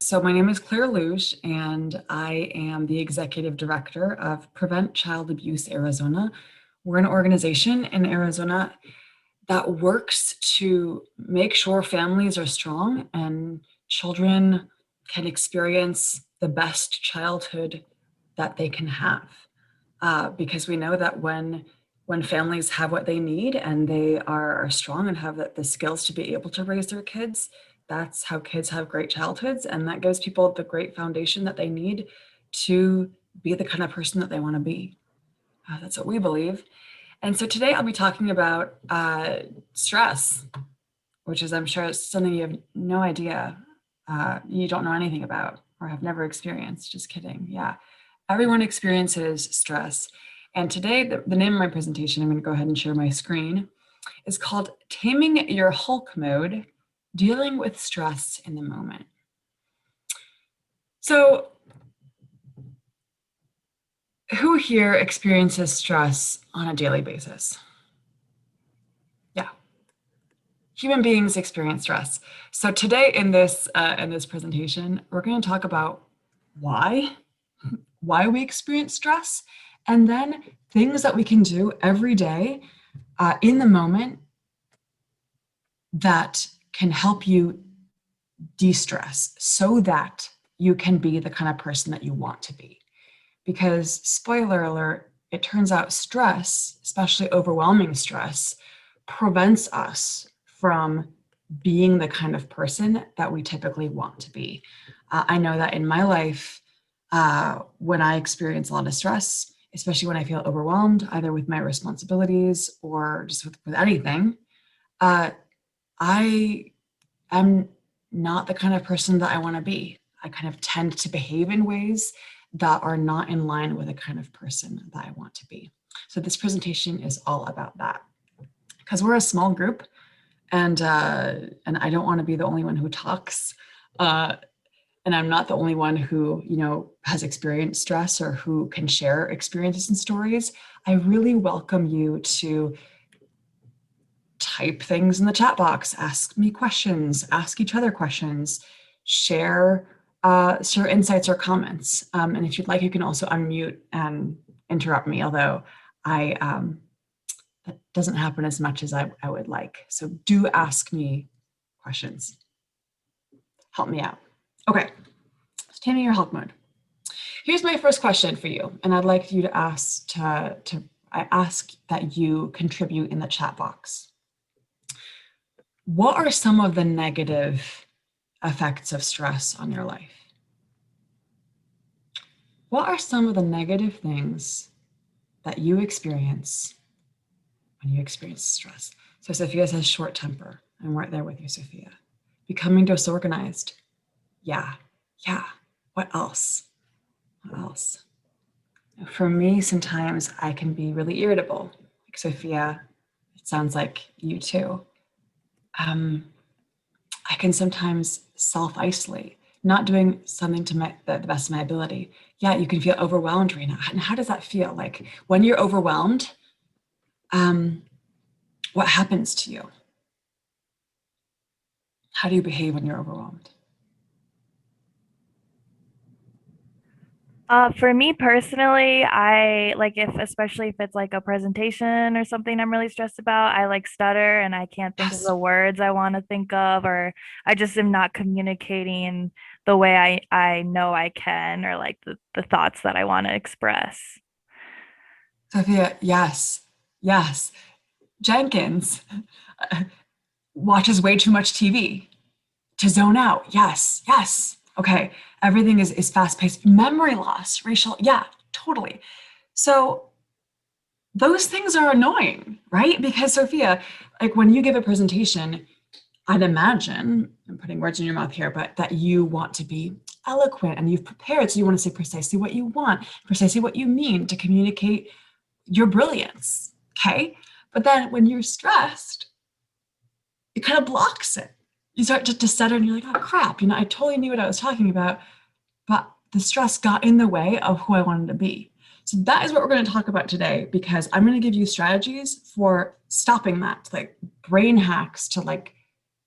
So my name is Claire Louge, and I am the Executive Director of Prevent Child Abuse Arizona. We're an organization in Arizona that works to make sure families are strong and children can experience the best childhood that they can have. Because we know that when families have what they need and they are strong and have the skills to be able to raise their kids, that's how kids have great childhoods, and that gives people the great foundation that they need to be the kind of person that they want to be. That's what we believe. And so today I'll be talking about stress, which is, I'm sure, it's something you have no idea, you don't know anything about or have never experienced. Just kidding. Yeah, everyone experiences stress. And today, the name of my presentation, I'm going to go ahead and share my screen, is called Taming Your Hulk Mode, Dealing with Stress in the Moment. So who here experiences stress on a daily basis? Yeah, human beings experience stress. So today in this presentation, we're going to talk about why we experience stress, and then things that we can do every day in the moment that can help you de-stress so that you can be the kind of person that you want to be. Because, spoiler alert, it turns out stress, especially overwhelming stress, prevents us from being the kind of person that we typically want to be. I know that in my life, when I experience a lot of stress, especially when I feel overwhelmed, either with my responsibilities or just with anything, I am not the kind of person that I want to be. I kind of tend to behave in ways that are not in line with the kind of person that I want to be. So this presentation is all about that. Because we're a small group, and I don't want to be the only one who talks, and I'm not the only one who, has experienced stress or who can share experiences and stories. I really welcome you to type things in the chat box, ask me questions, ask each other questions, share insights or comments. And if you'd like, you can also unmute and interrupt me, although that doesn't happen as much as I would like. So do ask me questions. Help me out. Okay, so taming your Hulk mode. Here's my first question for you, and I'd like you to ask I ask that you contribute in the chat box. What are some of the negative effects of stress on your life? What are some of the negative things that you experience when you experience stress? So Sophia says short temper. I'm right there with you, Sophia. Becoming disorganized. Yeah. What else? What else? For me, sometimes I can be really irritable. Like Sophia, it sounds like you too. I can sometimes self-isolate, not doing something to the best of my ability. Yeah, you can feel overwhelmed, Rena. And how does that feel? Like when you're overwhelmed, what happens to you? How do you behave when you're overwhelmed? For me personally, I like especially if it's like a presentation or something I'm really stressed about, I like stutter and I can't think of Yes. the words I want to think of, or I just am not communicating the way I know I can, or like the thoughts that I want to express. Sophia, yes. Jenkins watches way too much TV to zone out. Yes. Okay, everything is fast-paced. Memory loss, racial, yeah, totally. So those things are annoying, right? Because Sophia, like when you give a presentation, I'd imagine, I'm putting words in your mouth here, but that you want to be eloquent and you've prepared. So you want to say precisely what you want, precisely what you mean to communicate your brilliance, okay? But then when you're stressed, it kind of blocks it. You start to stutter and you're like, oh crap, I totally knew what I was talking about, but the stress got in the way of who I wanted to be. So that is what we're going to talk about today, because I'm going to give you strategies for stopping that, like brain hacks to like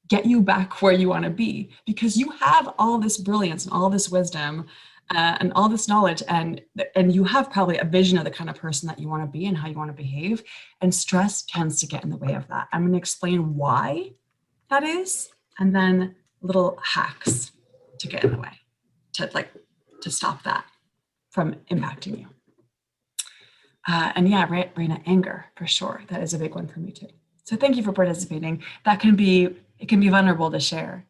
get you back where you want to be, because you have all this brilliance and all this wisdom and all this knowledge, and you have probably a vision of the kind of person that you want to be and how you want to behave. And stress tends to get in the way of that. I'm going to explain why that is, and then little hacks to get in the way, to stop that from impacting you. And yeah, Raina, anger for sure. That is a big one for me too. So thank you for participating. It can be vulnerable to share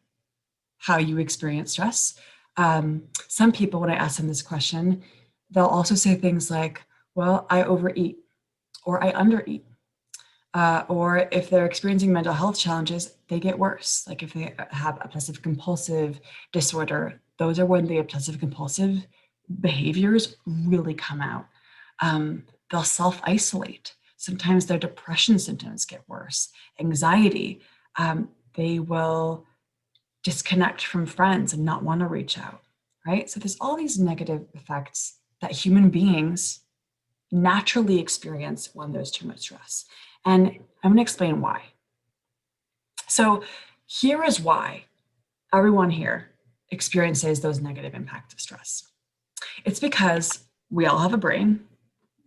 how you experience stress. Some people, when I ask them this question, they'll also say things like, well, I overeat or I undereat. Or if they're experiencing mental health challenges, they get worse. Like if they have obsessive compulsive disorder, those are when the obsessive compulsive behaviors really come out. They'll self-isolate. Sometimes their depression symptoms get worse. Anxiety, they will disconnect from friends and not want to reach out, right? So there's all these negative effects that human beings naturally experience when there's too much stress. And I'm going to explain why. So here is why everyone here experiences those negative impacts of stress. It's because we all have a brain.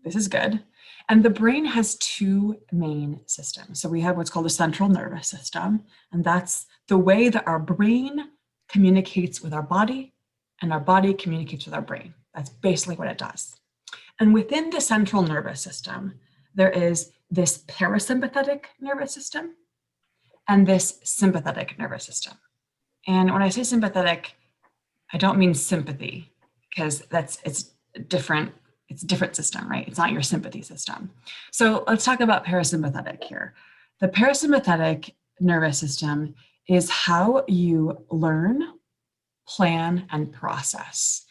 This is good. And the brain has two main systems. So we have what's called the central nervous system, and that's the way that our brain communicates with our body, and our body communicates with our brain. That's basically what it does. And within the central nervous system, there is this parasympathetic nervous system and this sympathetic nervous system. And when I say sympathetic, I don't mean sympathy, because it's different. It's a different system, right? It's not your sympathy system. So let's talk about parasympathetic here. The parasympathetic nervous system is how you learn, plan, and process.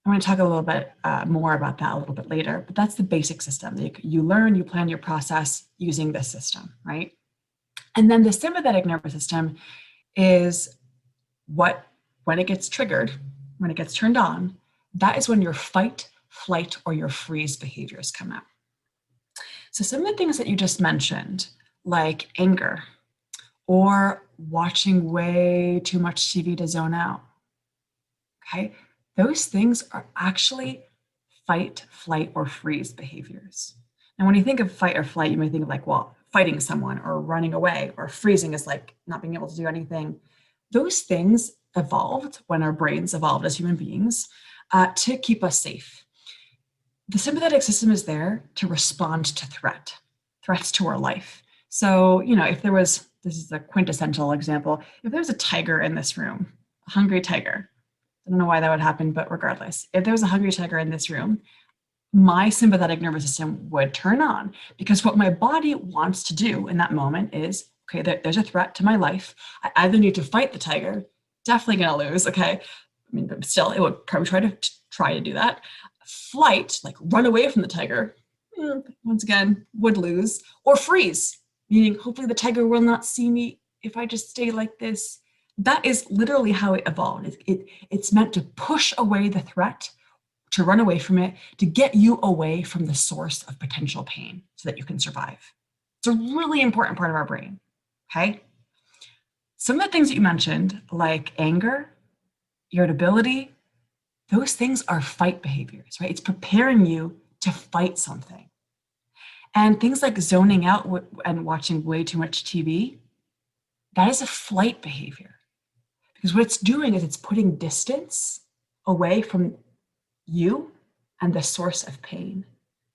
I'm going to talk a little bit more about that a little bit later, but that's the basic system. You learn, you plan, your process using this system, right? And then the sympathetic nervous system is when it gets triggered, when it gets turned on, that is when your fight, flight, or your freeze behaviors come out. So some of the things that you just mentioned, like anger or watching way too much TV to zone out, okay? Those things are actually fight, flight, or freeze behaviors. And when you think of fight or flight, you may think of like, well, fighting someone or running away, or freezing is like not being able to do anything. Those things evolved when our brains evolved as human beings to keep us safe. The sympathetic system is there to respond to threats to our life. So, if there was, this is a quintessential example, if there was a tiger in this room, a hungry tiger, I don't know why that would happen, but regardless, if there was a hungry tiger in this room, my sympathetic nervous system would turn on, because what my body wants to do in that moment is, okay, there's a threat to my life. I either need to fight the tiger, definitely gonna lose, okay? I mean, but still, it would probably try to do that. Flight, like run away from the tiger, once again, would lose. Or freeze, meaning hopefully the tiger will not see me if I just stay like this. That is literally how it evolved. It's meant to push away the threat, to run away from it, to get you away from the source of potential pain so that you can survive. It's a really important part of our brain, okay? Some of the things that you mentioned, like anger, irritability, those things are fight behaviors, right? It's preparing you to fight something. And things like zoning out and watching way too much TV, that is a flight behavior. Because what it's doing is it's putting distance away from you and the source of pain.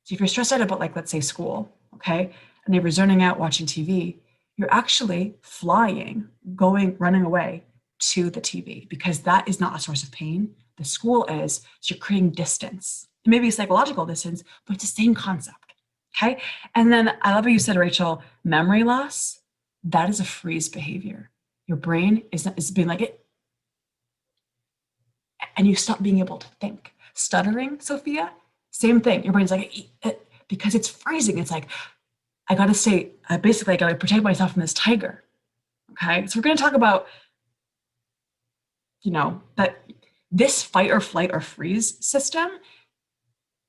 So if you're stressed out about, like, let's say school, okay, and you were zoning out watching TV, you're actually running away to the TV, because that is not a source of pain. The school is, so you're creating distance. It may be psychological distance, but it's the same concept, okay? And then I love what you said, Rachel, memory loss, that is a freeze behavior. Your brain is being like it, and you stop being able to think. Stuttering, Sophia, same thing. Your brain's like, because it's freezing. It's like, I gotta stay, basically I gotta protect myself from this tiger, okay? So we're gonna talk about, that this fight or flight or freeze system,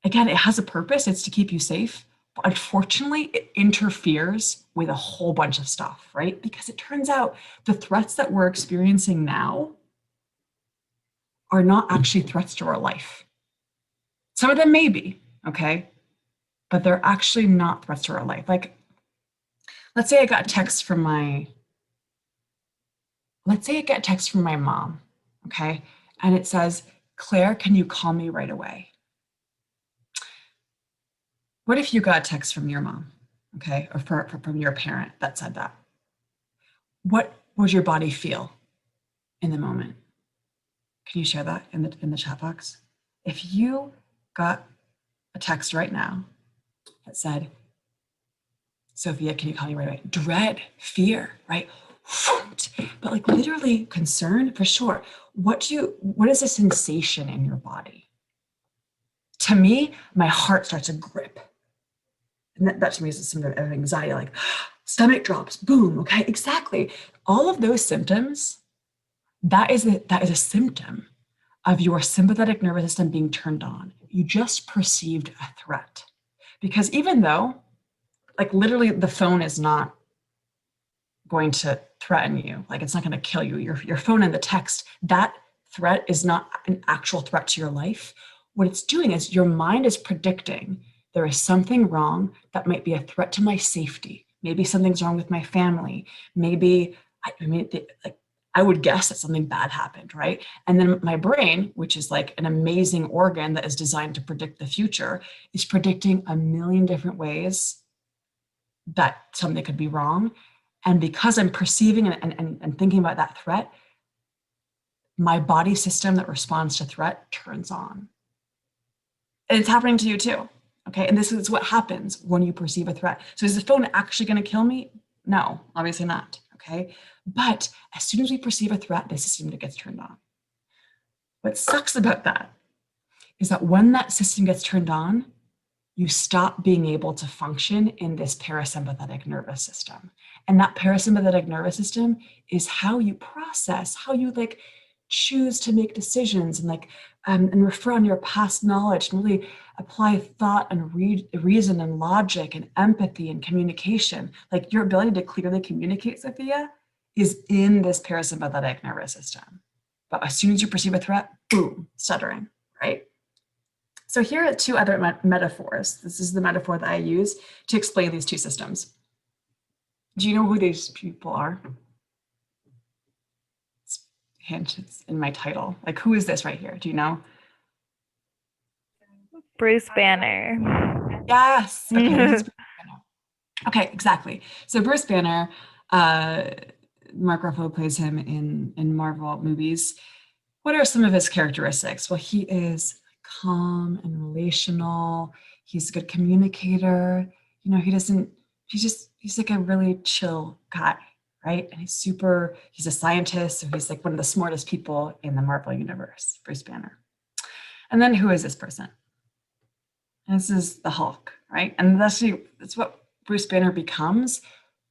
again, it has a purpose. It's to keep you safe, But unfortunately, it interferes with a whole bunch of stuff, right? Because it turns out the threats that we're experiencing now are not actually threats to our life. Some of them may be, okay? But they're actually not threats to our life. Like, let's say I got a text from my, let's say I get a text from my mom, okay? And it says, Claire, can you call me right away? What if you got a text from your mom, okay? Or from your parent that said that? What would your body feel in the moment? Can you share that in the chat box? If you got a text right now that said, Sophia, can you call me right away? Dread, fear, right? But like literally concern for sure. What is the sensation in your body? To me, my heart starts to grip. And that to me is a symptom of anxiety, like stomach drops, boom, okay, exactly. All of those symptoms, that is a symptom of your sympathetic nervous system being turned on. You just perceived a threat. Because even though, like literally the phone is not going to threaten you, like it's not going to kill you, your phone and the text, that threat is not an actual threat to your life. What it's doing is your mind is predicting there is something wrong that might be a threat to my safety. Maybe something's wrong with my family. Maybe, I would guess that something bad happened, right? And then my brain, which is like an amazing organ that is designed to predict the future, is predicting a million different ways that something could be wrong. And because I'm perceiving and thinking about that threat, my body system that responds to threat turns on. And it's happening to you too. Okay. And this is what happens when you perceive a threat. So is the phone actually going to kill me? No, obviously not. Okay. But as soon as we perceive a threat, the system gets turned on. What sucks about that is that when that system gets turned on, you stop being able to function in this parasympathetic nervous system. And that parasympathetic nervous system is how you process, how you like choose to make decisions and refer on your past knowledge and really apply thought and reason and logic and empathy and communication. Like your ability to clearly communicate, Sophia, is in this parasympathetic nervous system. But as soon as you perceive a threat, boom, stuttering, right? So here are two other metaphors. This is the metaphor that I use to explain these two systems. Do you know who these people are? It's in my title. Like, who is this right here? Do you know? Bruce Banner. Yes. Okay, this is Bruce Banner. Okay, exactly. So Bruce Banner, Mark Ruffalo plays him in Marvel movies. What are some of his characteristics? Well, he is calm and relational. He's a good communicator. You know, he's like a really chill guy, right? And he's a scientist. So he's like one of the smartest people in the Marvel universe, Bruce Banner. And then who is this person? And this is the Hulk, right? And that's what Bruce Banner becomes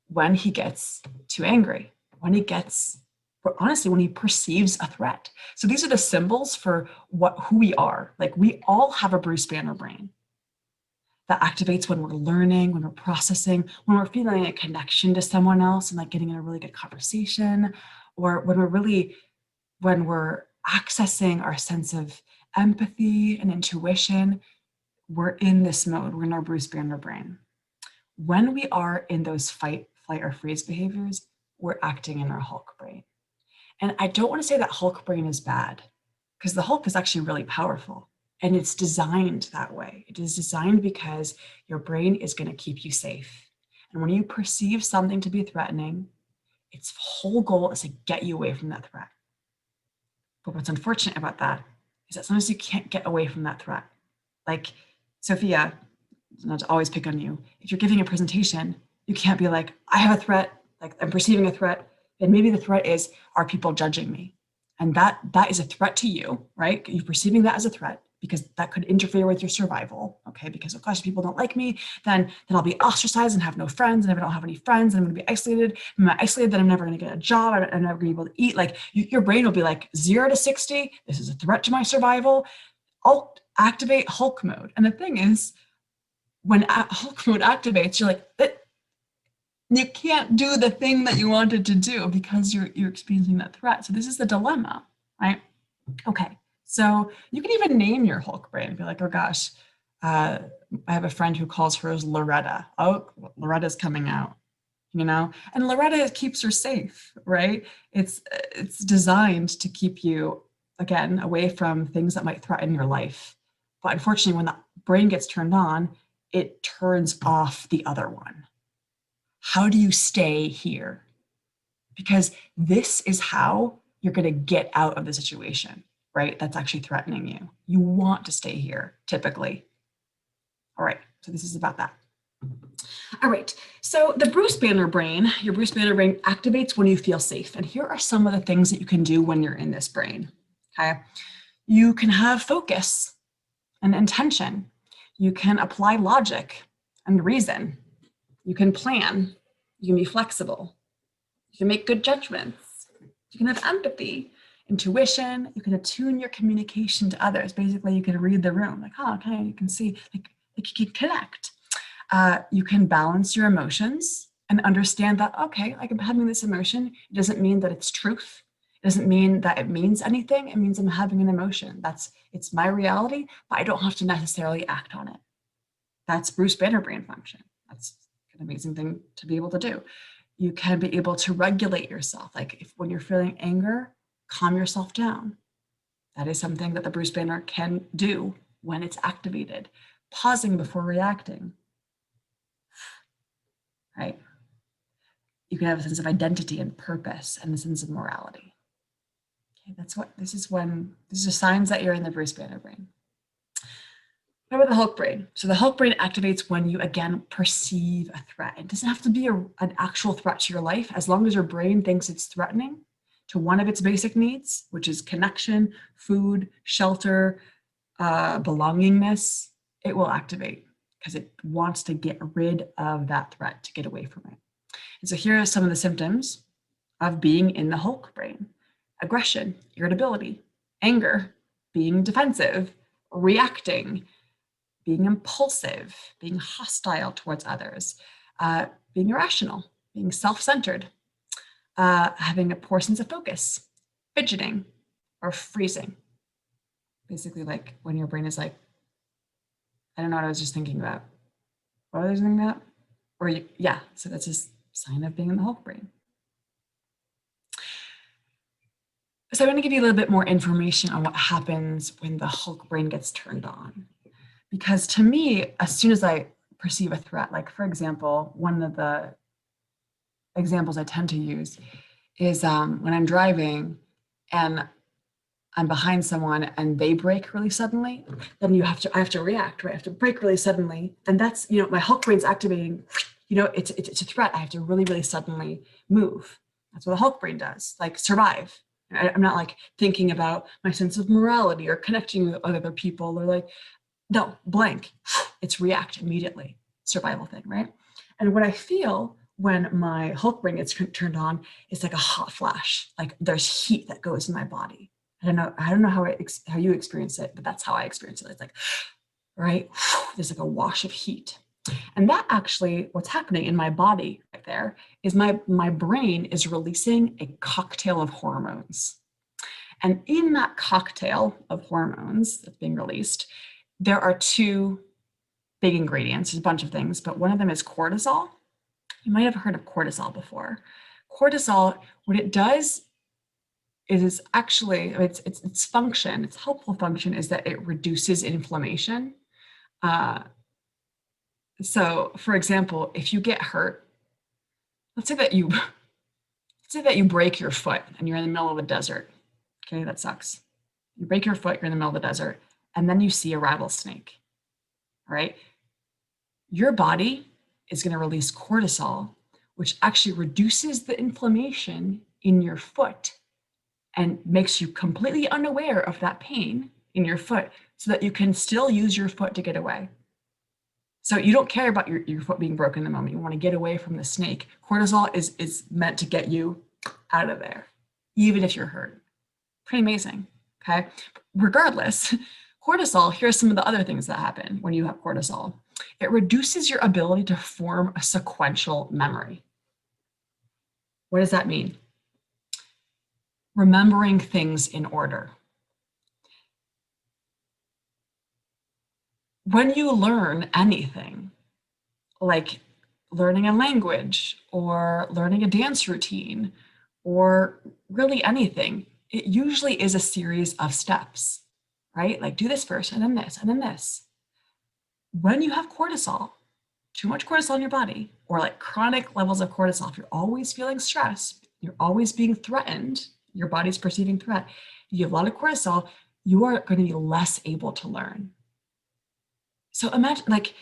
when he gets too angry, when he perceives a threat. So these are the symbols for who we are. Like we all have a Bruce Banner brain that activates when we're learning, when we're processing, when we're feeling a connection to someone else and like getting in a really good conversation, or when we're accessing our sense of empathy and intuition. We're in this mode. We're in our Bruce Banner brain. When we are in those fight, flight, or freeze behaviors, we're acting in our Hulk brain. And I don't want to say that Hulk brain is bad, because the Hulk is actually really powerful. And it's designed that way. It is designed because your brain is going to keep you safe. And when you perceive something to be threatening, its whole goal is to get you away from that threat. But what's unfortunate about that is that sometimes you can't get away from that threat. Like, Sophia, not to always pick on you, if you're giving a presentation, you can't be like, I have a threat, like I'm perceiving a threat, and maybe the threat is, are people judging me? And that is a threat to you, right? You're perceiving that as a threat because that could interfere with your survival, okay? Because of course, if people don't like me, then I'll be ostracized and have no friends, and if I don't have any friends, then I'm gonna be isolated. Am I isolated, then I'm never gonna get a job, I'm never gonna be able to eat. Like your brain will be like 0 to 60, this is a threat to my survival. I'll activate Hulk mode. And the thing is, when Hulk mode activates, you're like, you can't do the thing that you wanted to do because you're experiencing that threat. So this is the dilemma, right? Okay, so you can even name your Hulk brain. Be like, oh gosh, I have a friend who calls hers Loretta. Oh, Loretta's coming out, you know? And Loretta keeps her safe, right? It's designed to keep you, again, away from things that might threaten your life. But unfortunately, when the brain gets turned on, it turns off the other one. How do you stay here? Because this is how you're going to get out of the situation, right? That's actually threatening you. You want to stay here, typically. All right, so this is about that. All right, so the Bruce Banner brain, your Bruce Banner brain activates when you feel safe. And here are some of the things that you can do when you're in this brain, okay? You can have focus and intention. You can apply logic and reason. You can plan. You can be flexible. You can make good judgments. You can have empathy, intuition. You can attune your communication to others. Basically, you can read the room. Like, oh, okay, you can see, like you can connect. You can balance your emotions and understand that, okay, like I'm having this emotion. It doesn't mean that it's truth. It doesn't mean that it means anything. It means I'm having an emotion. It's my reality, but I don't have to necessarily act on it. That's Bruce Banner brain function. That's an amazing thing to be able to do. You can be able to regulate yourself. Like when you're feeling anger, calm yourself down. That is something that the Bruce Banner can do when it's activated. Pausing before reacting, right? You can have a sense of identity and purpose and a sense of morality. Okay, this is signs that you're in the Bruce Banner brain. What about the Hulk brain? So the Hulk brain activates when you, again, perceive a threat. It doesn't have to be an actual threat to your life, as long as your brain thinks it's threatening to one of its basic needs, which is connection, food, shelter, belongingness. It will activate because it wants to get rid of that threat, to get away from it. And so here are some of the symptoms of being in the Hulk brain: aggression, irritability, anger, being defensive, reacting, being impulsive, being hostile towards others, being irrational, being self-centered, having a poor sense of focus, fidgeting, or freezing. Basically, like when your brain is like, I don't know what I was just thinking about. What was I thinking about? Or yeah, so that's a sign of being in the Hulk brain. So I'm going to give you a little bit more information on what happens when the Hulk brain gets turned on. Because to me, as soon as I perceive a threat, like for example, one of the examples I tend to use is when I'm driving and I'm behind someone and they brake really suddenly, then I have to react, right? I have to brake really suddenly. And that's, my Hulk brain's activating, it's a threat. I have to really, really suddenly move. That's what the Hulk brain does, like survive. I'm not like thinking about my sense of morality or connecting with other people or like, no, blank. It's react immediately. Survival thing, right? And what I feel when my Hulk brain gets turned on is like a hot flash. Like there's heat that goes in my body. I don't know how you experience it, but that's how I experience it. It's like, right? There's like a wash of heat. And that actually, what's happening in my body right there is my brain is releasing a cocktail of hormones. And in that cocktail of hormones that's being released, there are two big ingredients. There's a bunch of things, but one of them is cortisol. You might have heard of cortisol before. Cortisol, what it does is actually, its function, its helpful function is that it reduces inflammation. So for example, if you get hurt, let's say that you break your foot and you're in the middle of a desert. Okay, that sucks. You break your foot, you're in the middle of the desert, and then you see a rattlesnake. All right. Your body is going to release cortisol, which actually reduces the inflammation in your foot and makes you completely unaware of that pain in your foot so that you can still use your foot to get away. So you don't care about your foot being broken in the moment. You want to get away from the snake. Cortisol is meant to get you out of there, even if you're hurt. Pretty amazing, okay? Regardless, cortisol, here's some of the other things that happen when you have cortisol. It reduces your ability to form a sequential memory. What does that mean? Remembering things in order. When you learn anything, like learning a language or learning a dance routine or really anything, it usually is a series of steps, right? Like do this first and then this and then this. When you have cortisol, too much cortisol in your body, or like chronic levels of cortisol, if you're always feeling stress, you're always being threatened, your body's perceiving threat, you have a lot of cortisol, you are going to be less able to learn. So imagine like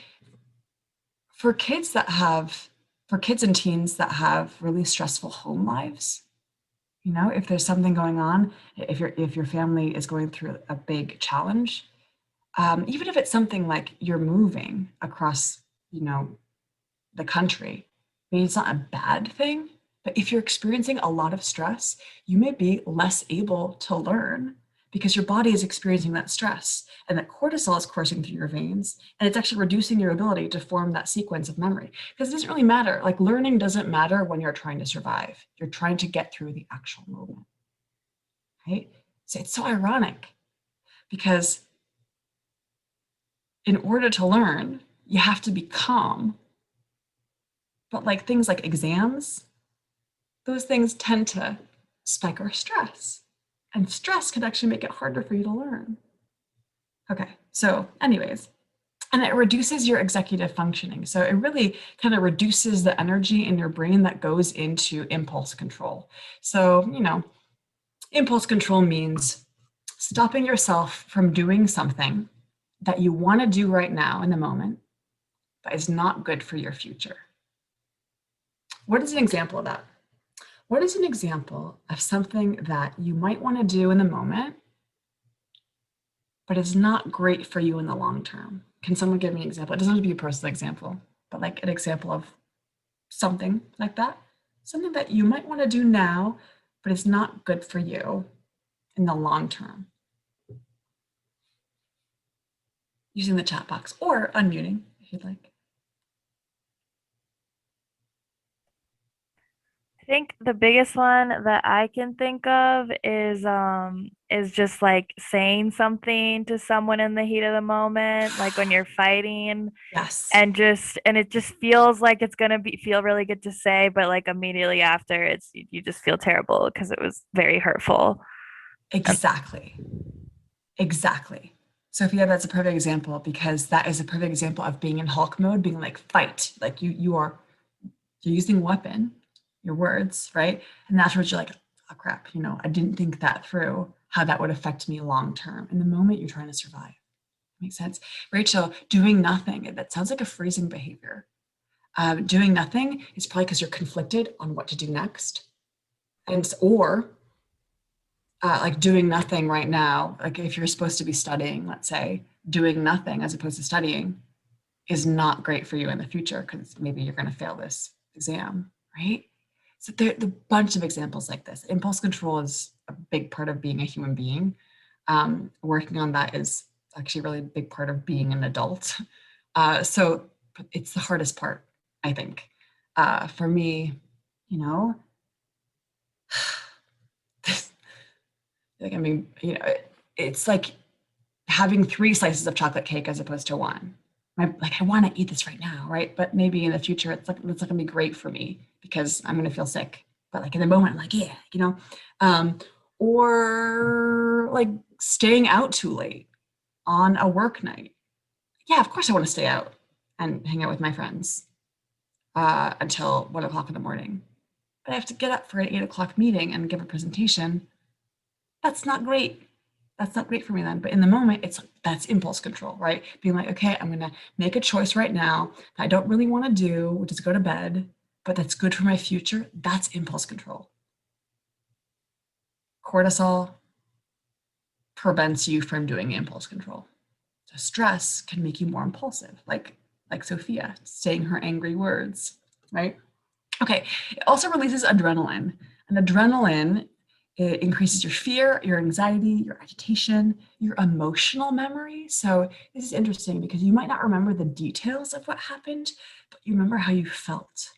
for kids and teens that have really stressful home lives, if there's something going on, if your family is going through a big challenge, even if it's something like you're moving across, the country, maybe it's not a bad thing, but if you're experiencing a lot of stress, you may be less able to learn because your body is experiencing that stress and that cortisol is coursing through your veins and it's actually reducing your ability to form that sequence of memory because it doesn't really matter. Like learning doesn't matter when you're trying to survive. You're trying to get through the actual moment, right? So it's so ironic because in order to learn, you have to be calm. But like things like exams, those things tend to spike our stress. And stress can actually make it harder for you to learn. Okay, so anyways, and it reduces your executive functioning. So it really kind of reduces the energy in your brain that goes into impulse control. So, impulse control means stopping yourself from doing something that you want to do right now in the moment, but is not good for your future. What is an example of that? What is an example of something that you might want to do in the moment, but is not great for you in the long term? Can someone give me an example? It doesn't have to be a personal example, but like an example of something like that. Something that you might want to do now, but is not good for you in the long term. Using the chat box or unmuting if you'd like. I think the biggest one that I can think of is just like saying something to someone in the heat of the moment, like when you're fighting Yes, and it just feels like it's gonna feel really good to say, but like immediately after it's you just feel terrible because it was very hurtful. And exactly. Exactly. Sophia, that's a perfect example because that is a perfect example of being in Hulk mode, being like fight, like you're using weapon, your words, right? And afterwards you're like, oh crap, I didn't think that through, how that would affect me long term. In the moment you're trying to survive. Makes sense. Rachel, doing nothing, that sounds like a freezing behavior. Doing nothing is probably because you're conflicted on what to do next. Or like doing nothing right now, like if you're supposed to be studying, let's say, doing nothing as opposed to studying is not great for you in the future because maybe you're going to fail this exam, right? So there are a bunch of examples like this. Impulse control is a big part of being a human being. Working on that is actually really a big part of being an adult. So it's the hardest part, I think. For me, you know, like, I mean, it's like having 3 slices of chocolate cake as opposed to 1. I want to eat this right now, right? But maybe in the future, it's not gonna be great for me because I'm gonna feel sick. But like in the moment, I'm like, yeah, um, or like staying out too late on a work night. Yeah, of course I want to stay out and hang out with my friends until 1 o'clock in the morning. But I have to get up for an 8 o'clock meeting and give a presentation. That's not great. That's not great for me then. But in the moment, that's impulse control, right? Being like, okay, I'm gonna make a choice right now that I don't really want to do, which is go to bed, but that's good for my future. That's impulse control. Cortisol prevents you from doing impulse control. So stress can make you more impulsive, like Sophia saying her angry words, right? Okay. It also releases adrenaline, and adrenaline It increases your fear, your anxiety, your agitation, your emotional memory. So this is interesting because you might not remember the details of what happened, but you remember how you felt.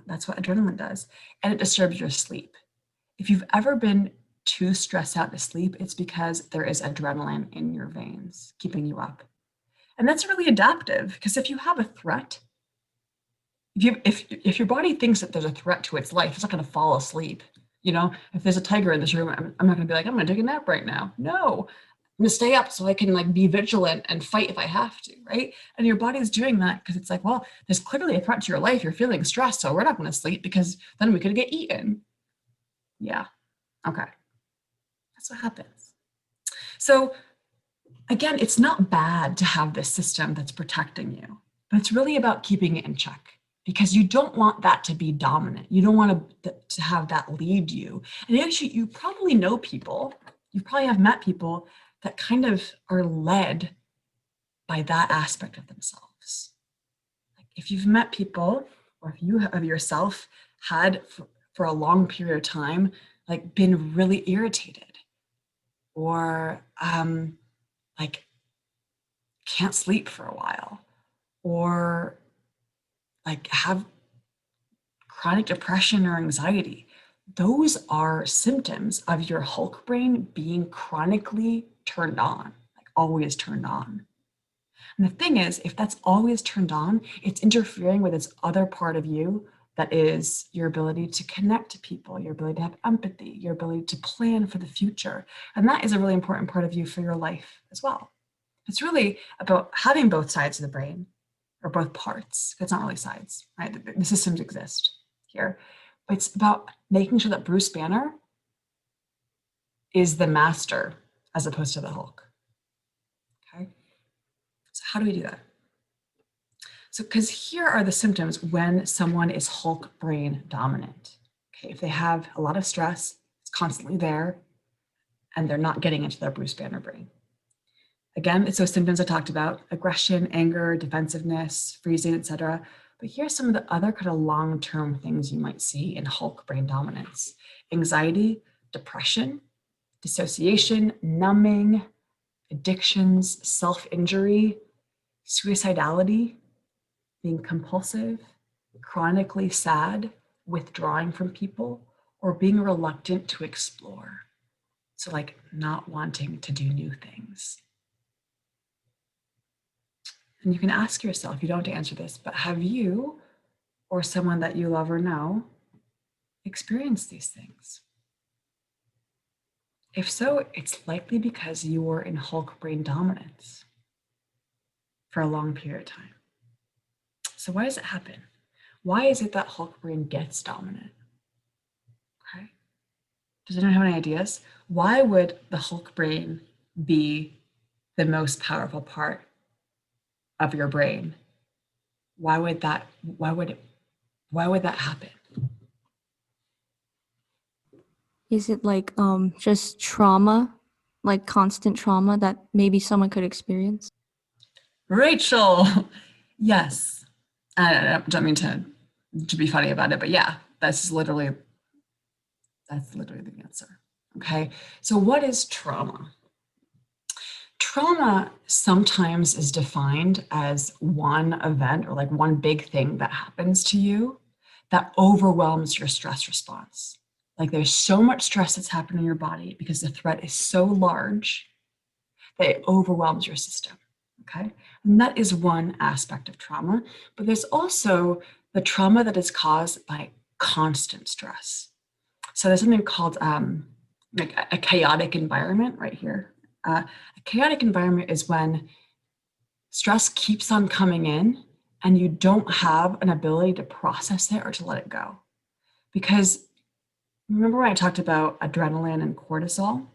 That's what adrenaline does. And it disturbs your sleep. If you've ever been too stressed out to sleep, it's because there is adrenaline in your veins keeping you up. And that's really adaptive because if you have a threat, if your body thinks that there's a threat to its life, it's not going to fall asleep. If there's a tiger in this room, I'm not going to be like, I'm going to take a nap right now. No, I'm going to stay up so I can like be vigilant and fight if I have to, right? And your body is doing that because it's like, well, there's clearly a threat to your life. You're feeling stressed, so we're not going to sleep because then we could get eaten. Yeah. Okay. That's what happens. So again, it's not bad to have this system that's protecting you, but it's really about keeping it in check because you don't want that to be dominant. You don't want to have that lead you. And actually, you probably know people, you probably have met people that kind of are led by that aspect of themselves. Like if you've met people, or if you have yourself had for a long period of time, like been really irritated or like can't sleep for a while or like have chronic depression or anxiety, those are symptoms of your Hulk brain being chronically turned on, like always turned on. And the thing is, if that's always turned on, it's interfering with this other part of you that is your ability to connect to people, your ability to have empathy, your ability to plan for the future. And that is a really important part of you for your life as well. It's really about having both sides of the brain or both parts. It's not really sides, right? The systems exist here. But it's about making sure that Bruce Banner is the master as opposed to the Hulk. Okay. So how do we do that? So, because here are the symptoms when someone is Hulk brain dominant. Okay, if they have a lot of stress, it's constantly there, and they're not getting into their Bruce Banner brain. Again, it's those symptoms I talked about: aggression, anger, defensiveness, freezing, etc. But here's some of the other kind of long-term things you might see in Hulk brain dominance: anxiety, depression, dissociation, numbing, addictions, self-injury, suicidality, being compulsive, chronically sad, withdrawing from people, or being reluctant to explore. So like not wanting to do new things. And you can ask yourself, you don't have to answer this, but have you or someone that you love or know experienced these things? If so, it's likely because you were in Hulk brain dominance for a long period of time. So why does it happen? Why is it that Hulk brain gets dominant? Okay. Does anyone have any ideas? Why would the Hulk brain be the most powerful part of your brain? Why would that happen? Is it like just trauma, like constant trauma that maybe someone could experience? Rachel, yes. I don't mean to be funny about it, but yeah, that's literally the answer. Okay, so what is trauma? Trauma sometimes is defined as one event or like one big thing that happens to you that overwhelms your stress response. Like there's so much stress that's happening in your body because the threat is so large that it overwhelms your system. Okay. And that is one aspect of trauma, but there's also the trauma that is caused by constant stress. So there's something called like a chaotic environment right here. A chaotic environment is when stress keeps on coming in and you don't have an ability to process it or to let it go. Because remember when I talked about adrenaline and cortisol,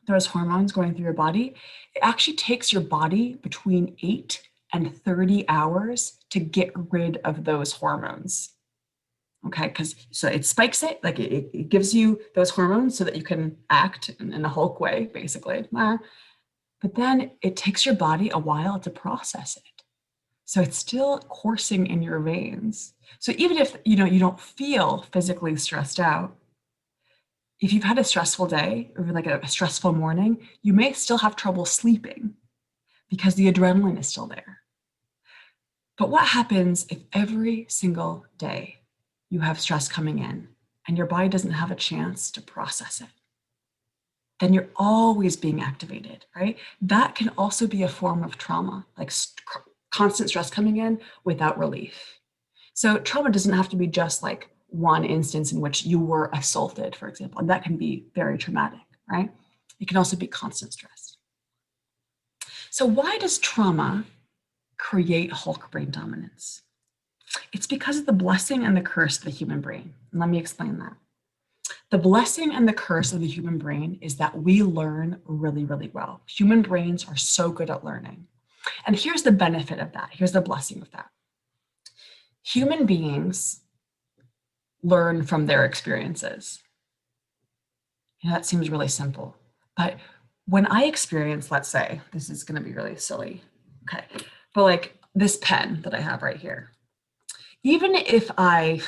those hormones going through your body? It actually takes your body between 8 and 30 hours to get rid of those hormones. Okay, because so it spikes it, like it gives you those hormones so that you can act in a Hulk way, basically. But then it takes your body a while to process it. So it's still coursing in your veins. So even if you don't feel physically stressed out, if you've had a stressful day or like a stressful morning, you may still have trouble sleeping because the adrenaline is still there. But what happens if every single day you have stress coming in and your body doesn't have a chance to process it? Then you're always being activated, right? That can also be a form of trauma, like constant stress coming in without relief. So trauma doesn't have to be just like one instance in which you were assaulted, for example, and that can be very traumatic, right? It can also be constant stress. So why does trauma create Hulk brain dominance? It's because of the blessing and the curse of the human brain. And let me explain that. The blessing and the curse of the human brain is that we learn really, really well. Human brains are so good at learning. And here's the benefit of that. Here's the blessing of that. Human beings learn from their experiences. That seems really simple. But when I experience, let's say, this is going to be really silly. Okay. But like this pen that I have right here, even if I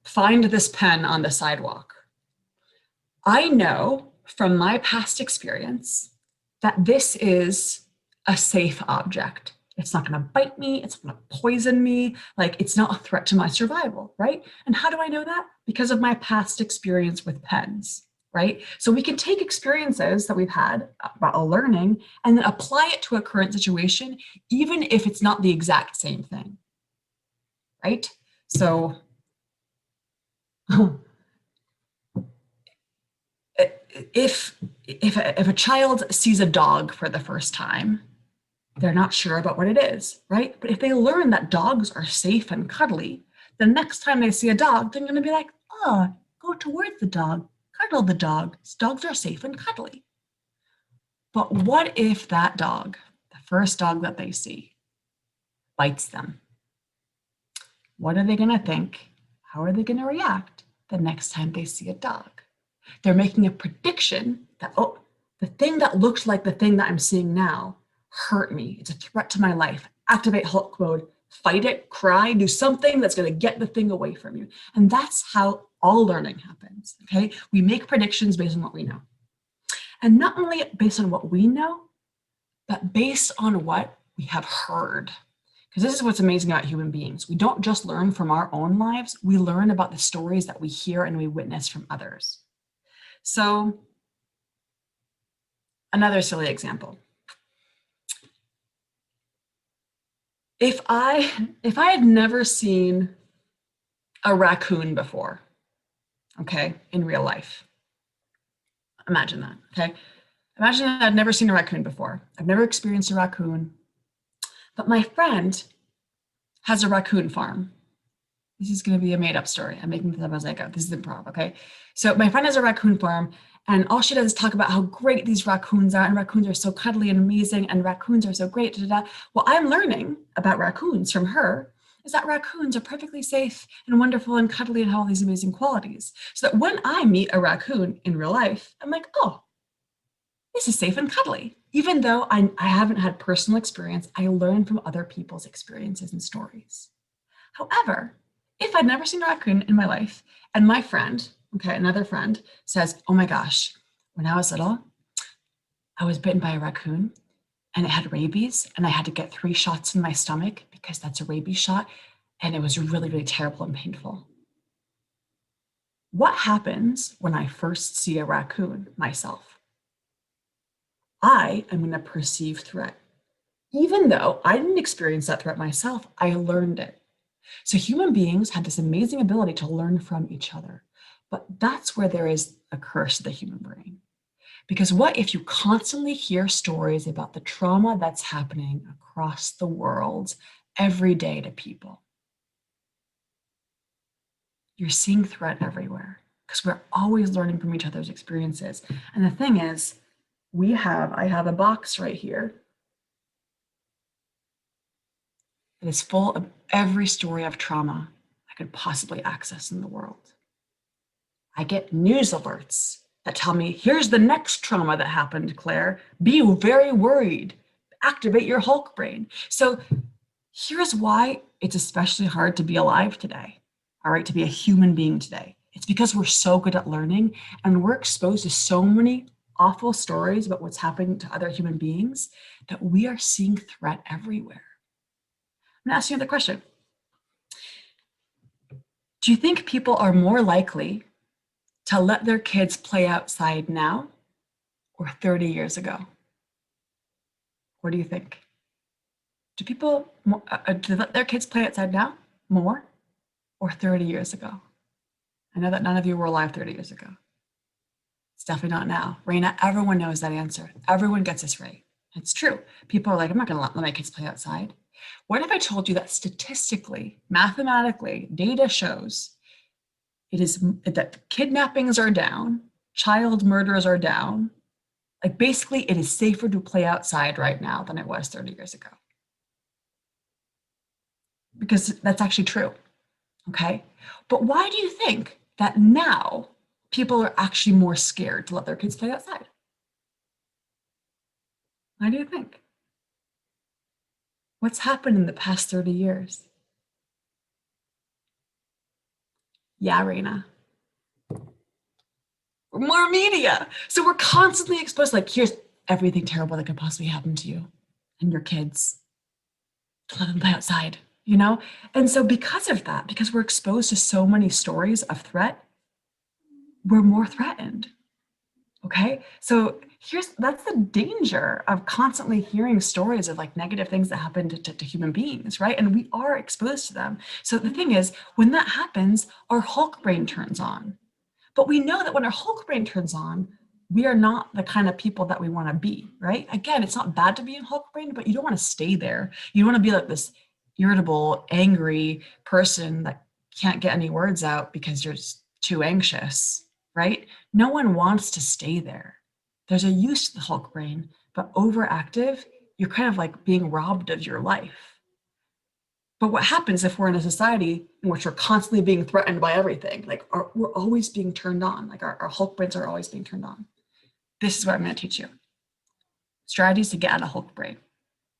find this pen on the sidewalk, I know from my past experience that this is a safe object. It's not going to bite me. It's not going to poison me. Like, it's not a threat to my survival, right? And how do I know that? Because of my past experience with pens, right? So we can take experiences that we've had about a learning and then apply it to a current situation, even if it's not the exact same thing, right? So if a child sees a dog for the first time, they're not sure about what it is, right? But if they learn that dogs are safe and cuddly, the next time they see a dog, they're going to be like, oh, go towards the dog, cuddle the dog. Dogs are safe and cuddly. But what if that dog, the first dog that they see, bites them? What are they going to think? How are they going to react the next time they see a dog? They're making a prediction that, oh, the thing that looks like the thing that I'm seeing now hurt me. It's a threat to my life. Activate Hulk mode, fight it, cry, do something that's going to get the thing away from you. And that's how all learning happens, okay? We make predictions based on what we know. And not only based on what we know, but based on what we have heard. Because this is what's amazing about human beings. We don't just learn from our own lives, we learn about the stories that we hear and we witness from others. So, another silly example. If I had never seen a raccoon before, okay, in real life, imagine that, okay? Imagine that I'd never seen a raccoon before. I've never experienced a raccoon, but my friend has a raccoon farm. This is going to be a made-up story. I'm making this up as I go. This is improv, okay? So my friend has a raccoon farm, and all she does is talk about how great these raccoons are, and raccoons are so cuddly and amazing, and raccoons are so great. Da, da, da. What I'm learning about raccoons from her is that raccoons are perfectly safe and wonderful and cuddly and have all these amazing qualities. So that when I meet a raccoon in real life, I'm like, oh, this is safe and cuddly. Even though I haven't had personal experience, I learn from other people's experiences and stories. However, if I'd never seen a raccoon in my life, and my friend, okay, another friend says, oh my gosh, when I was little, I was bitten by a raccoon and it had rabies and I had to get 3 shots in my stomach because that's a rabies shot. And it was really, really terrible and painful. What happens when I first see a raccoon myself? I am going to perceive threat. Even though I didn't experience that threat myself, I learned it. So human beings have this amazing ability to learn from each other. But that's where there is a curse of the human brain. Because what if you constantly hear stories about the trauma that's happening across the world every day to people? You're seeing threat everywhere because we're always learning from each other's experiences. And the thing is, I have a box right here that is full of every story of trauma I could possibly access in the world. I get news alerts that tell me, here's the next trauma that happened, Claire. Be very worried. Activate your Hulk brain. So here's why it's especially hard to be alive today, all right, to be a human being today. It's because we're so good at learning and we're exposed to so many awful stories about what's happening to other human beings that we are seeing threat everywhere. I'm gonna ask you another question. Do you think people are more likely to let their kids play outside now or 30 years ago? What do you think? Do people do they let their kids play outside now more or 30 years ago? I know that none of you were alive 30 years ago. It's definitely not now. Raina, everyone knows that answer. Everyone gets this right. It's true. People are like, I'm not going to let my kids play outside. What if I told you that statistically, mathematically, data shows it is that kidnappings are down, child murders are down. Like basically, it is safer to play outside right now than it was 30 years ago. Because that's actually true. Okay. But why do you think that now people are actually more scared to let their kids play outside? Why do you think? What's happened in the past 30 years? Yeah, Raina. More media. So we're constantly exposed, like, here's everything terrible that could possibly happen to you and your kids. To let them play outside, you know? And so because of that, because we're exposed to so many stories of threat, we're more threatened. Okay, so that's the danger of constantly hearing stories of like negative things that happen to human beings, right? And we are exposed to them. So the thing is, when that happens, our Hulk brain turns on. But we know that when our Hulk brain turns on, we are not the kind of people that we want to be, right? Again, it's not bad to be in Hulk brain, but you don't want to stay there. You want to be like this irritable, angry person that can't get any words out because you're just too anxious, right? No one wants to stay there. There's a use to the Hulk brain, but overactive, you're kind of like being robbed of your life. But what happens if we're in a society in which we're constantly being threatened by everything? Like we're always being turned on, like our Hulk brains are always being turned on. This is what I'm going to teach you. Strategies to get out of Hulk brain,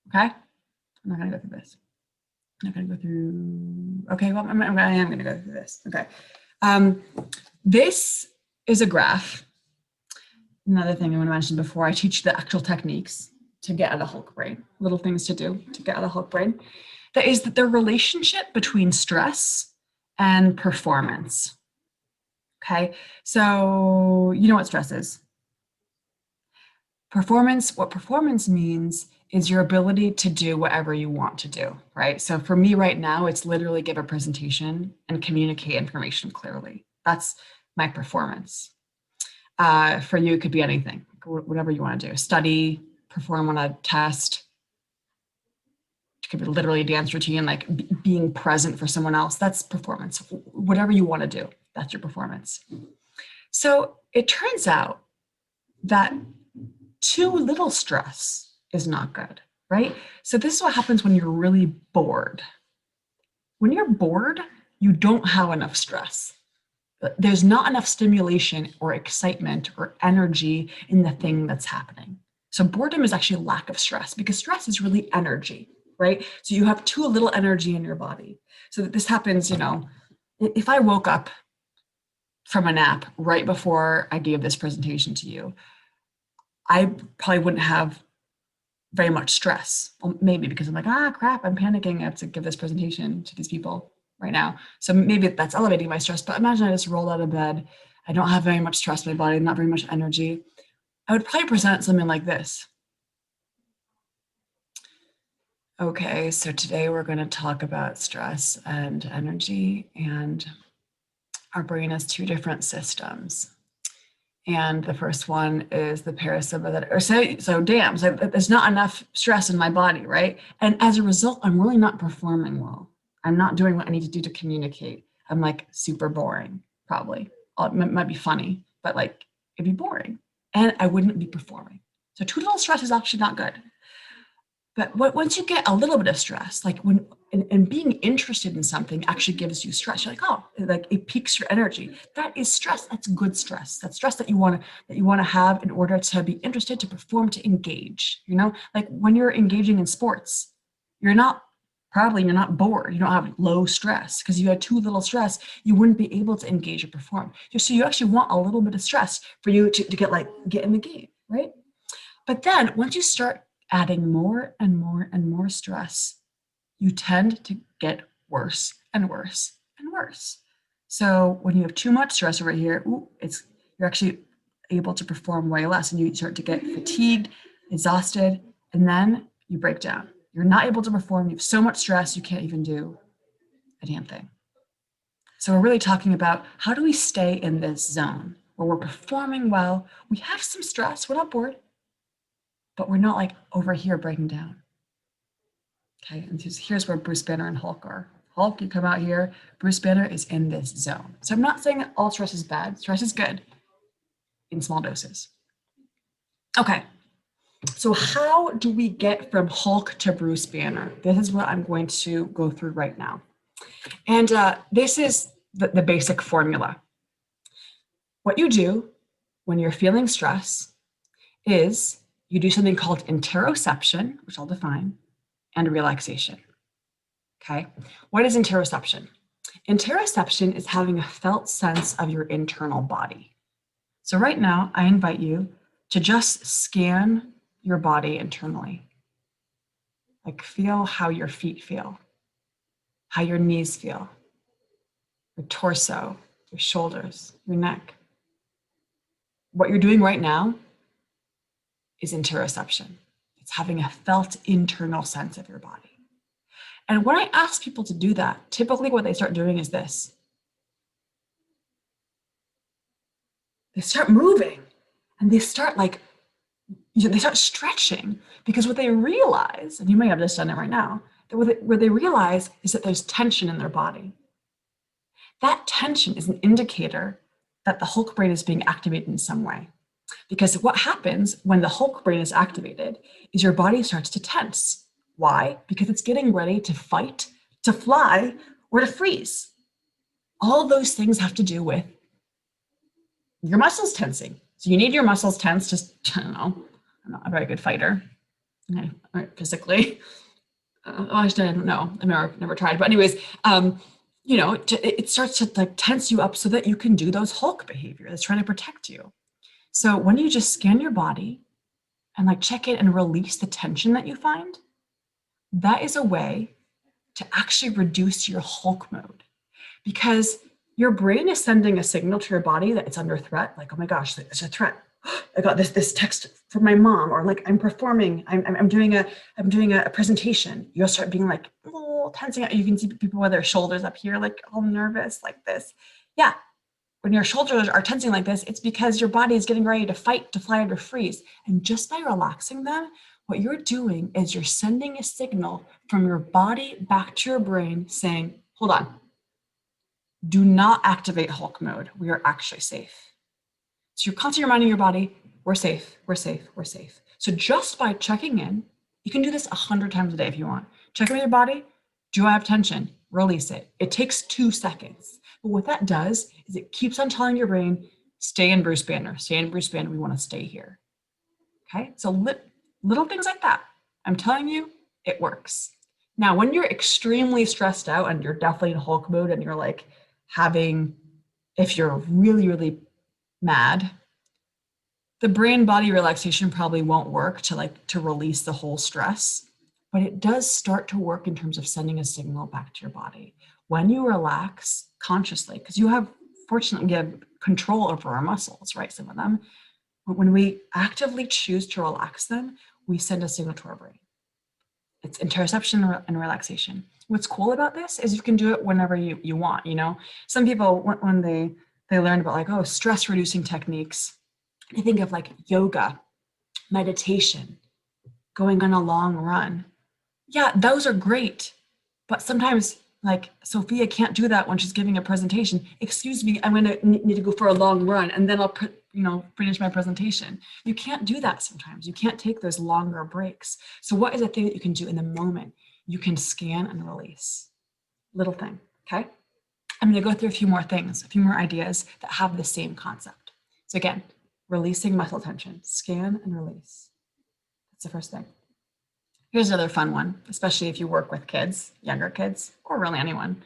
okay? I'm not going to go through this. I'm not going to go through, okay, well, I am going to go through this, okay. This is a graph. Another thing I want to mention before I teach the actual techniques to get out of Hulk brain, little things to do to get out of Hulk brain. That is the relationship between stress and performance. Okay, so you know what stress is. What performance means is your ability to do whatever you want to do, right? So for me right now, it's literally give a presentation and communicate information clearly. That's my performance. For you, it could be anything, whatever you want to do. Study, perform on a test, it could be literally a dance routine, like being present for someone else. That's performance. Whatever you want to do, that's your performance. So it turns out that too little stress is not good, right? So this is what happens when you're really bored. When you're bored, you don't have enough stress. There's not enough stimulation or excitement or energy in the thing that's happening. So boredom is actually lack of stress because stress is really energy, right? So you have too little energy in your body. So that this happens, you know, if I woke up from a nap right before I gave this presentation to you, I probably wouldn't have very much stress. Well, maybe because I'm like, crap, I'm panicking. I have to give this presentation to these people right now. So maybe that's elevating my stress. But imagine I just rolled out of bed. I don't have very much stress in my body, not very much energy. I would probably present something like this. Okay, so today we're going to talk about stress and energy, and our brain has two different systems. And the first one is the parasympathetic, so there's not enough stress in my body, right? And as a result, I'm really not performing well. I'm not doing what I need to do to communicate. I'm like super boring, probably. It might be funny, but like it'd be boring and I wouldn't be performing. So too little stress is actually not good. But once you get a little bit of stress, like and being interested in something actually gives you stress. You're like, oh, like it piques your energy. That is stress. That's good stress. That's stress that you want to have in order to be interested, to perform, to engage. You know, like when you're engaging in sports, you're not Probably you're not bored. You don't have low stress, because if you had too little stress, you wouldn't be able to engage or perform. So you actually want a little bit of stress for you to get in the game, right? But then once you start adding more and more and more stress, you tend to get worse and worse and worse. So when you have too much stress over here, you're actually able to perform way less, and you start to get fatigued, exhausted, and then you break down. You're not able to perform. You have so much stress, you can't even do a damn thing. So we're really talking about, how do we stay in this zone where we're performing well? We have some stress, we're not bored, but we're not like over here breaking down. Okay, and here's where Bruce Banner and Hulk are. Hulk, you come out here. Bruce Banner is in this zone. So I'm not saying that all stress is bad. Stress is good in small doses. Okay, so how do we get from Hulk to Bruce Banner? This is what I'm going to go through right now. And this is the basic formula. What you do when you're feeling stress is you do something called interoception, which I'll define, and relaxation. Okay, what is interoception? Interoception is having a felt sense of your internal body. So right now, I invite you to just scan your body internally. Like, feel how your feet feel, how your knees feel, your torso, your shoulders, your neck. What you're doing right now is interoception. It's having a felt internal sense of your body. And when I ask people to do that, typically what they start doing is this. They start moving, and they start they start stretching, because what they realize, and you may have just done it right now, that what they realize is that there's tension in their body. That tension is an indicator that the Hulk brain is being activated in some way. Because what happens when the Hulk brain is activated is your body starts to tense. Why? Because it's getting ready to fight, to fly, or to freeze. All those things have to do with your muscles tensing. So you need your muscles tense to, I don't know, I'm not a very good fighter, physically. Actually, I don't know. I've never tried. But anyways, it starts to tense you up so that you can do those Hulk behavior that's trying to protect you. So when you just scan your body and check it and release the tension that you find, that is a way to actually reduce your Hulk mode, because your brain is sending a signal to your body that it's under threat. Like, oh my gosh, it's a threat. I got this text from my mom, or I'm performing, I'm doing a presentation. You'll start being tensing out. You can see people with their shoulders up here, all nervous like this. Yeah, when your shoulders are tensing like this, it's because your body is getting ready to fight, to fly, or to freeze. And just by relaxing them, what you're doing is you're sending a signal from your body back to your brain saying, hold on, do not activate Hulk mode. We are actually safe. So you're constantly reminding your body, we're safe, we're safe, we're safe. So just by checking in, you can do this 100 times a day if you want. Check in with your body. Do I have tension? Release it. It takes 2 seconds. But what that does is it keeps on telling your brain, stay in Bruce Banner, stay in Bruce Banner. We want to stay here. Okay, so little things like that. I'm telling you, it works. Now, when you're extremely stressed out and you're definitely in Hulk mode and you're if you're really, really mad, the brain body relaxation probably won't work to release the whole stress, but it does start to work in terms of sending a signal back to your body. When you relax consciously, because fortunately, we have control over our muscles, right? Some of them, but when we actively choose to relax them, we send a signal to our brain. It's interoception and relaxation. What's cool about this is you can do it whenever you want. Some people, when they learn about stress reducing techniques, they think of yoga, meditation, going on a long run. Yeah, those are great. But sometimes Sophia can't do that when she's giving a presentation. Excuse me, I'm going to need to go for a long run and then I'll finish my presentation. You can't do that sometimes. You can't take those longer breaks. So what is a thing that you can do in the moment? You can scan and release. Little thing, okay? I'm going to go through a few more things, a few more ideas that have the same concept. So again, releasing muscle tension, scan and release. That's the first thing. Here's another fun one, especially if you work with kids, younger kids, or really anyone.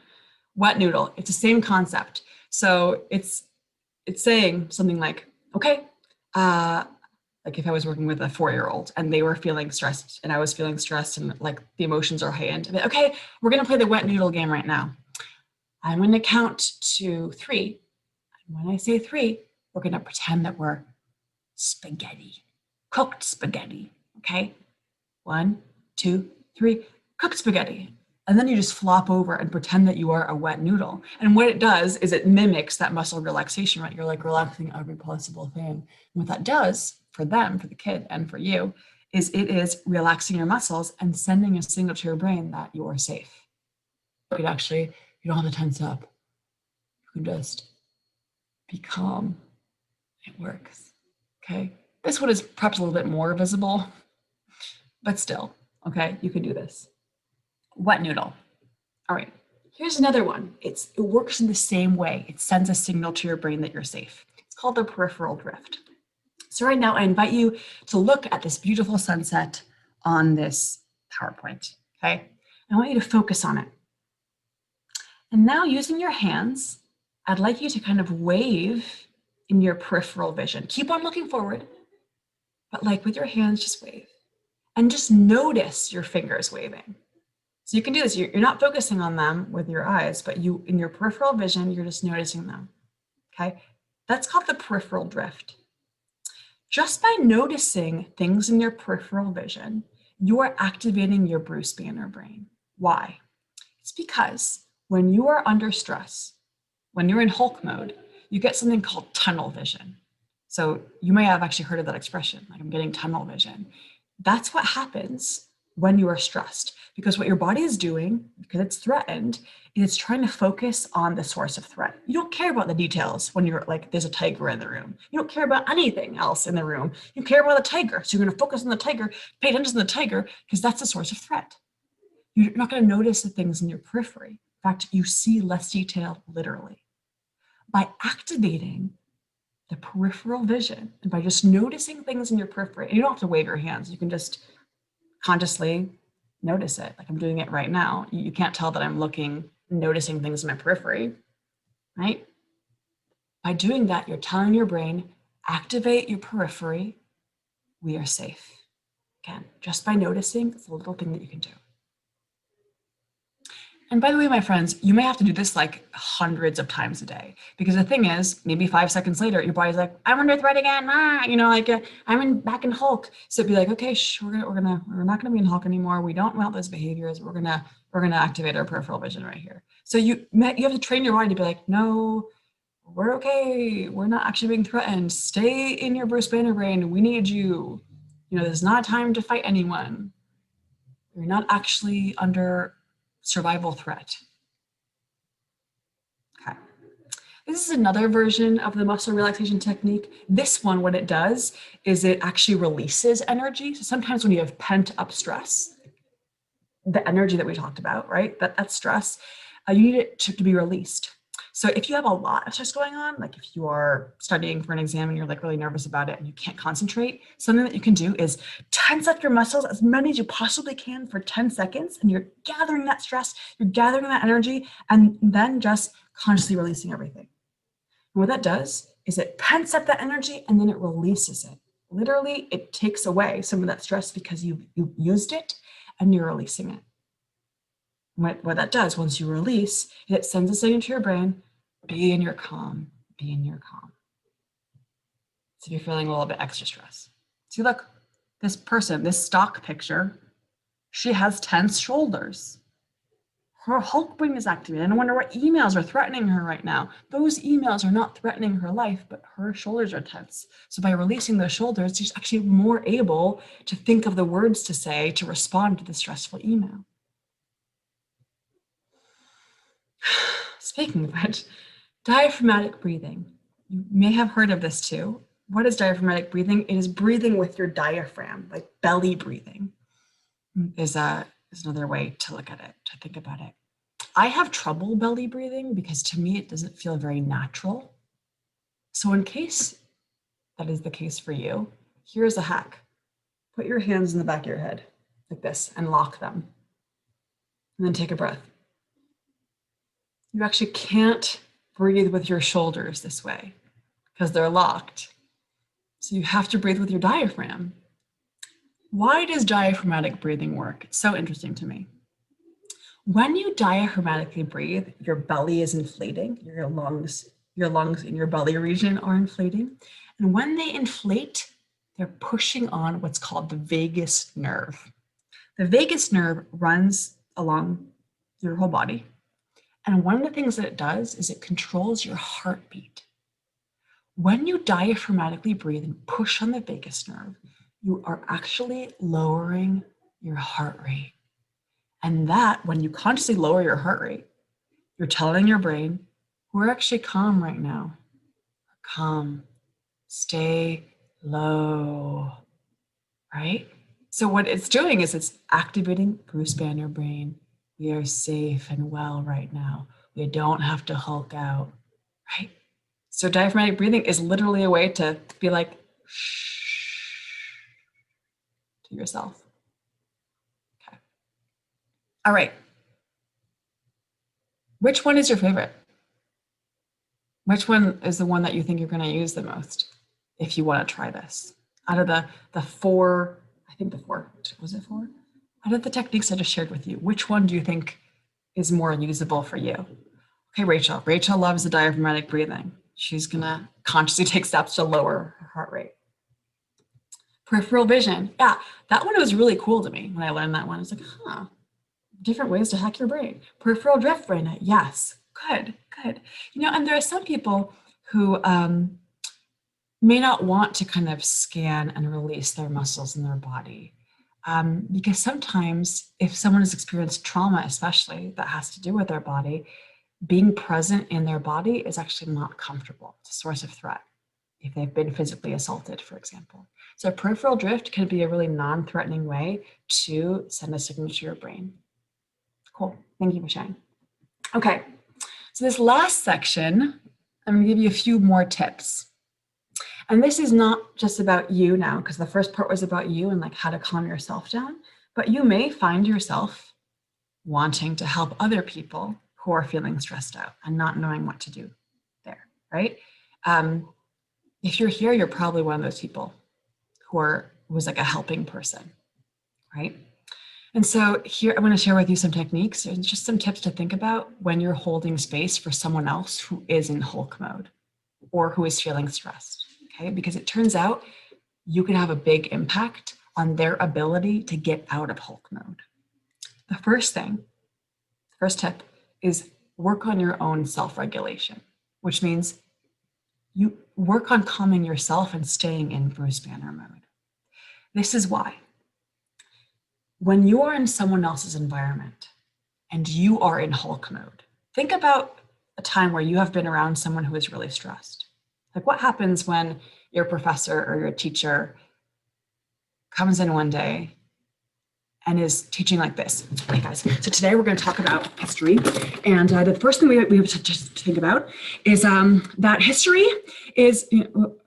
Wet noodle. It's the same concept. So it's saying something like, okay, like if I was working with a 4-year-old and they were feeling stressed and I was feeling stressed and like the emotions are heightened, I'd be like, okay, we're gonna play the wet noodle game right now. I'm gonna count to 3. And when I say 3, we're gonna pretend that we're spaghetti, cooked spaghetti, okay? 1, 2, 3, cooked spaghetti. And then you just flop over and pretend that you are a wet noodle. And what it does is it mimics that muscle relaxation, right? You're like relaxing every possible thing. And what that does for them, for the kid, and for you, is it is relaxing your muscles and sending a signal to your brain that you are safe. You could actually, you don't have to tense up. You can just be calm. It works, okay? This one is perhaps a little bit more visible, but still, okay, you can do this. Wet noodle. All right, here's another one. It works in the same way. It sends a signal to your brain that you're safe. It's called the peripheral drift. So right now I invite you to look at this beautiful sunset on this PowerPoint, okay? I want you to focus on it. And now using your hands, I'd like you to kind of wave in your peripheral vision. Keep on looking forward, but like with your hands, just wave. And just notice your fingers waving. So you can do this. You're not focusing on them with your eyes, but you, in your peripheral vision, you're just noticing them, okay? That's called the peripheral drift. Just by noticing things in your peripheral vision, you are activating your Bruce Banner brain. Why? It's because when you are under stress, when you're in Hulk mode, you get something called tunnel vision. So you may have actually heard of that expression, like I'm getting tunnel vision. That's what happens when you are stressed, because what your body is doing, because it's threatened, is it's trying to focus on the source of threat. You don't care about the details when you're like, there's a tiger in the room. You don't care about anything else in the room. You care about the tiger. So you're going to focus on the tiger, pay attention to the tiger, because that's the source of threat. You're not going to notice the things in your periphery. In fact, you see less detail literally. By activating the peripheral vision and by just noticing things in your periphery, and you don't have to wave your hands, you can just consciously notice it. Like I'm doing it right now. You can't tell that I'm noticing things in my periphery, right? By doing that, you're telling your brain, activate your periphery. We are safe. Again, just by noticing, it's a little thing that you can do. And by the way, my friends, you may have to do this like hundreds of times a day, because the thing is, maybe 5 seconds later, your body's like, I'm under threat again, I'm back in Hulk. So it'd be like, okay, we're not gonna be in Hulk anymore. We don't want those behaviors. We're gonna activate our peripheral vision right here. So you have to train your body to be like, no, we're okay. We're not actually being threatened. Stay in your Bruce Banner brain. We need you. There's not time to fight anyone. You're not actually under survival threat. Okay. This is another version of the muscle relaxation technique. This one, what it does is it actually releases energy. So sometimes when you have pent up stress, the energy that we talked about, right? That's stress, you need it to be released. So if you have a lot of stress going on, like if you are studying for an exam and you're like really nervous about it and you can't concentrate, something that you can do is tense up your muscles as many as you possibly can for 10 seconds. And you're gathering that stress, you're gathering that energy, and then just consciously releasing everything. And what that does is it pents up that energy and then it releases it. Literally, it takes away some of that stress because you've used it and you're releasing it. What that does, once you release, it sends a signal to your brain, be in your calm, be in your calm. So if you're feeling a little bit extra stress. See, look, this person, this stock picture, she has tense shoulders. Her Hulk brain is activated. And I wonder what emails are threatening her right now. Those emails are not threatening her life, but her shoulders are tense. So by releasing those shoulders, she's actually more able to think of the words to say to respond to the stressful email. Speaking of which, diaphragmatic breathing. You may have heard of this too. What is diaphragmatic breathing? It is breathing with your diaphragm, like belly breathing is another way to look at it, to think about it. I have trouble belly breathing because to me, it doesn't feel very natural. So in case that is the case for you, here's a hack. Put your hands in the back of your head. like this and lock them. And then take a breath. You actually can't breathe with your shoulders this way because they're locked. So you have to breathe with your diaphragm. Why does diaphragmatic breathing work? It's so interesting to me. When you diaphragmatically breathe, your belly is inflating, your lungs in your belly region are inflating. And when they inflate, they're pushing on what's called the vagus nerve. The vagus nerve runs along your whole body. And one of the things that it does is it controls your heartbeat. When you diaphragmatically breathe and push on the vagus nerve, you are actually lowering your heart rate. And that, when you consciously lower your heart rate, you're telling your brain, we're actually calm right now. Calm, stay low, right? So what it's doing is it's activating Bruce Banner brain. We are safe and well right now. We don't have to hulk out, right? So diaphragmatic breathing is literally a way to be like, shh, to yourself. Okay. All right. Which one is your favorite? Which one is the one that you think you're going to use the most if you want to try this? Out of the four, I think the four, was it four? Out of the techniques I just shared with you, which one do you think is more usable for you? Okay, Rachel. Rachel loves the diaphragmatic breathing. She's going to consciously take steps to lower her heart rate. Peripheral vision. Yeah, that one was really cool to me when I learned that one. I was like, huh, different ways to hack your brain. Peripheral drift brain. Yes, good. You know, and there are some people who may not want to kind of scan and release their muscles in their body. Because sometimes if someone has experienced trauma, especially that has to do with their body, being present in their body is actually not comfortable. It's a source of threat if they've been physically assaulted, for example. So peripheral drift can be a really non-threatening way to send a signal to your brain. Cool, thank you for sharing. Okay, so this last section, I'm gonna give you a few more tips. And this is not just about you now, because the first part was about you and like how to calm yourself down, but you may find yourself wanting to help other people who are feeling stressed out and not knowing what to do there, right? If you're here, you're probably one of those people who's like a helping person, right? And so here, I'm going to share with you some techniques and just some tips to think about when you're holding space for someone else who is in Hulk mode or who is feeling stressed, okay? Because it turns out you can have a big impact on their ability to get out of Hulk mode. The first tip is work on your own self-regulation, which means you work on calming yourself and staying in Bruce Banner mode. This is why. When you are in someone else's environment and you are in Hulk mode, think about a time where you have been around someone who is really stressed. Like what happens when your professor or your teacher comes in one day and is teaching like this. Okay, guys, so today we're going to talk about history. And the first thing we have to just think about is that history is,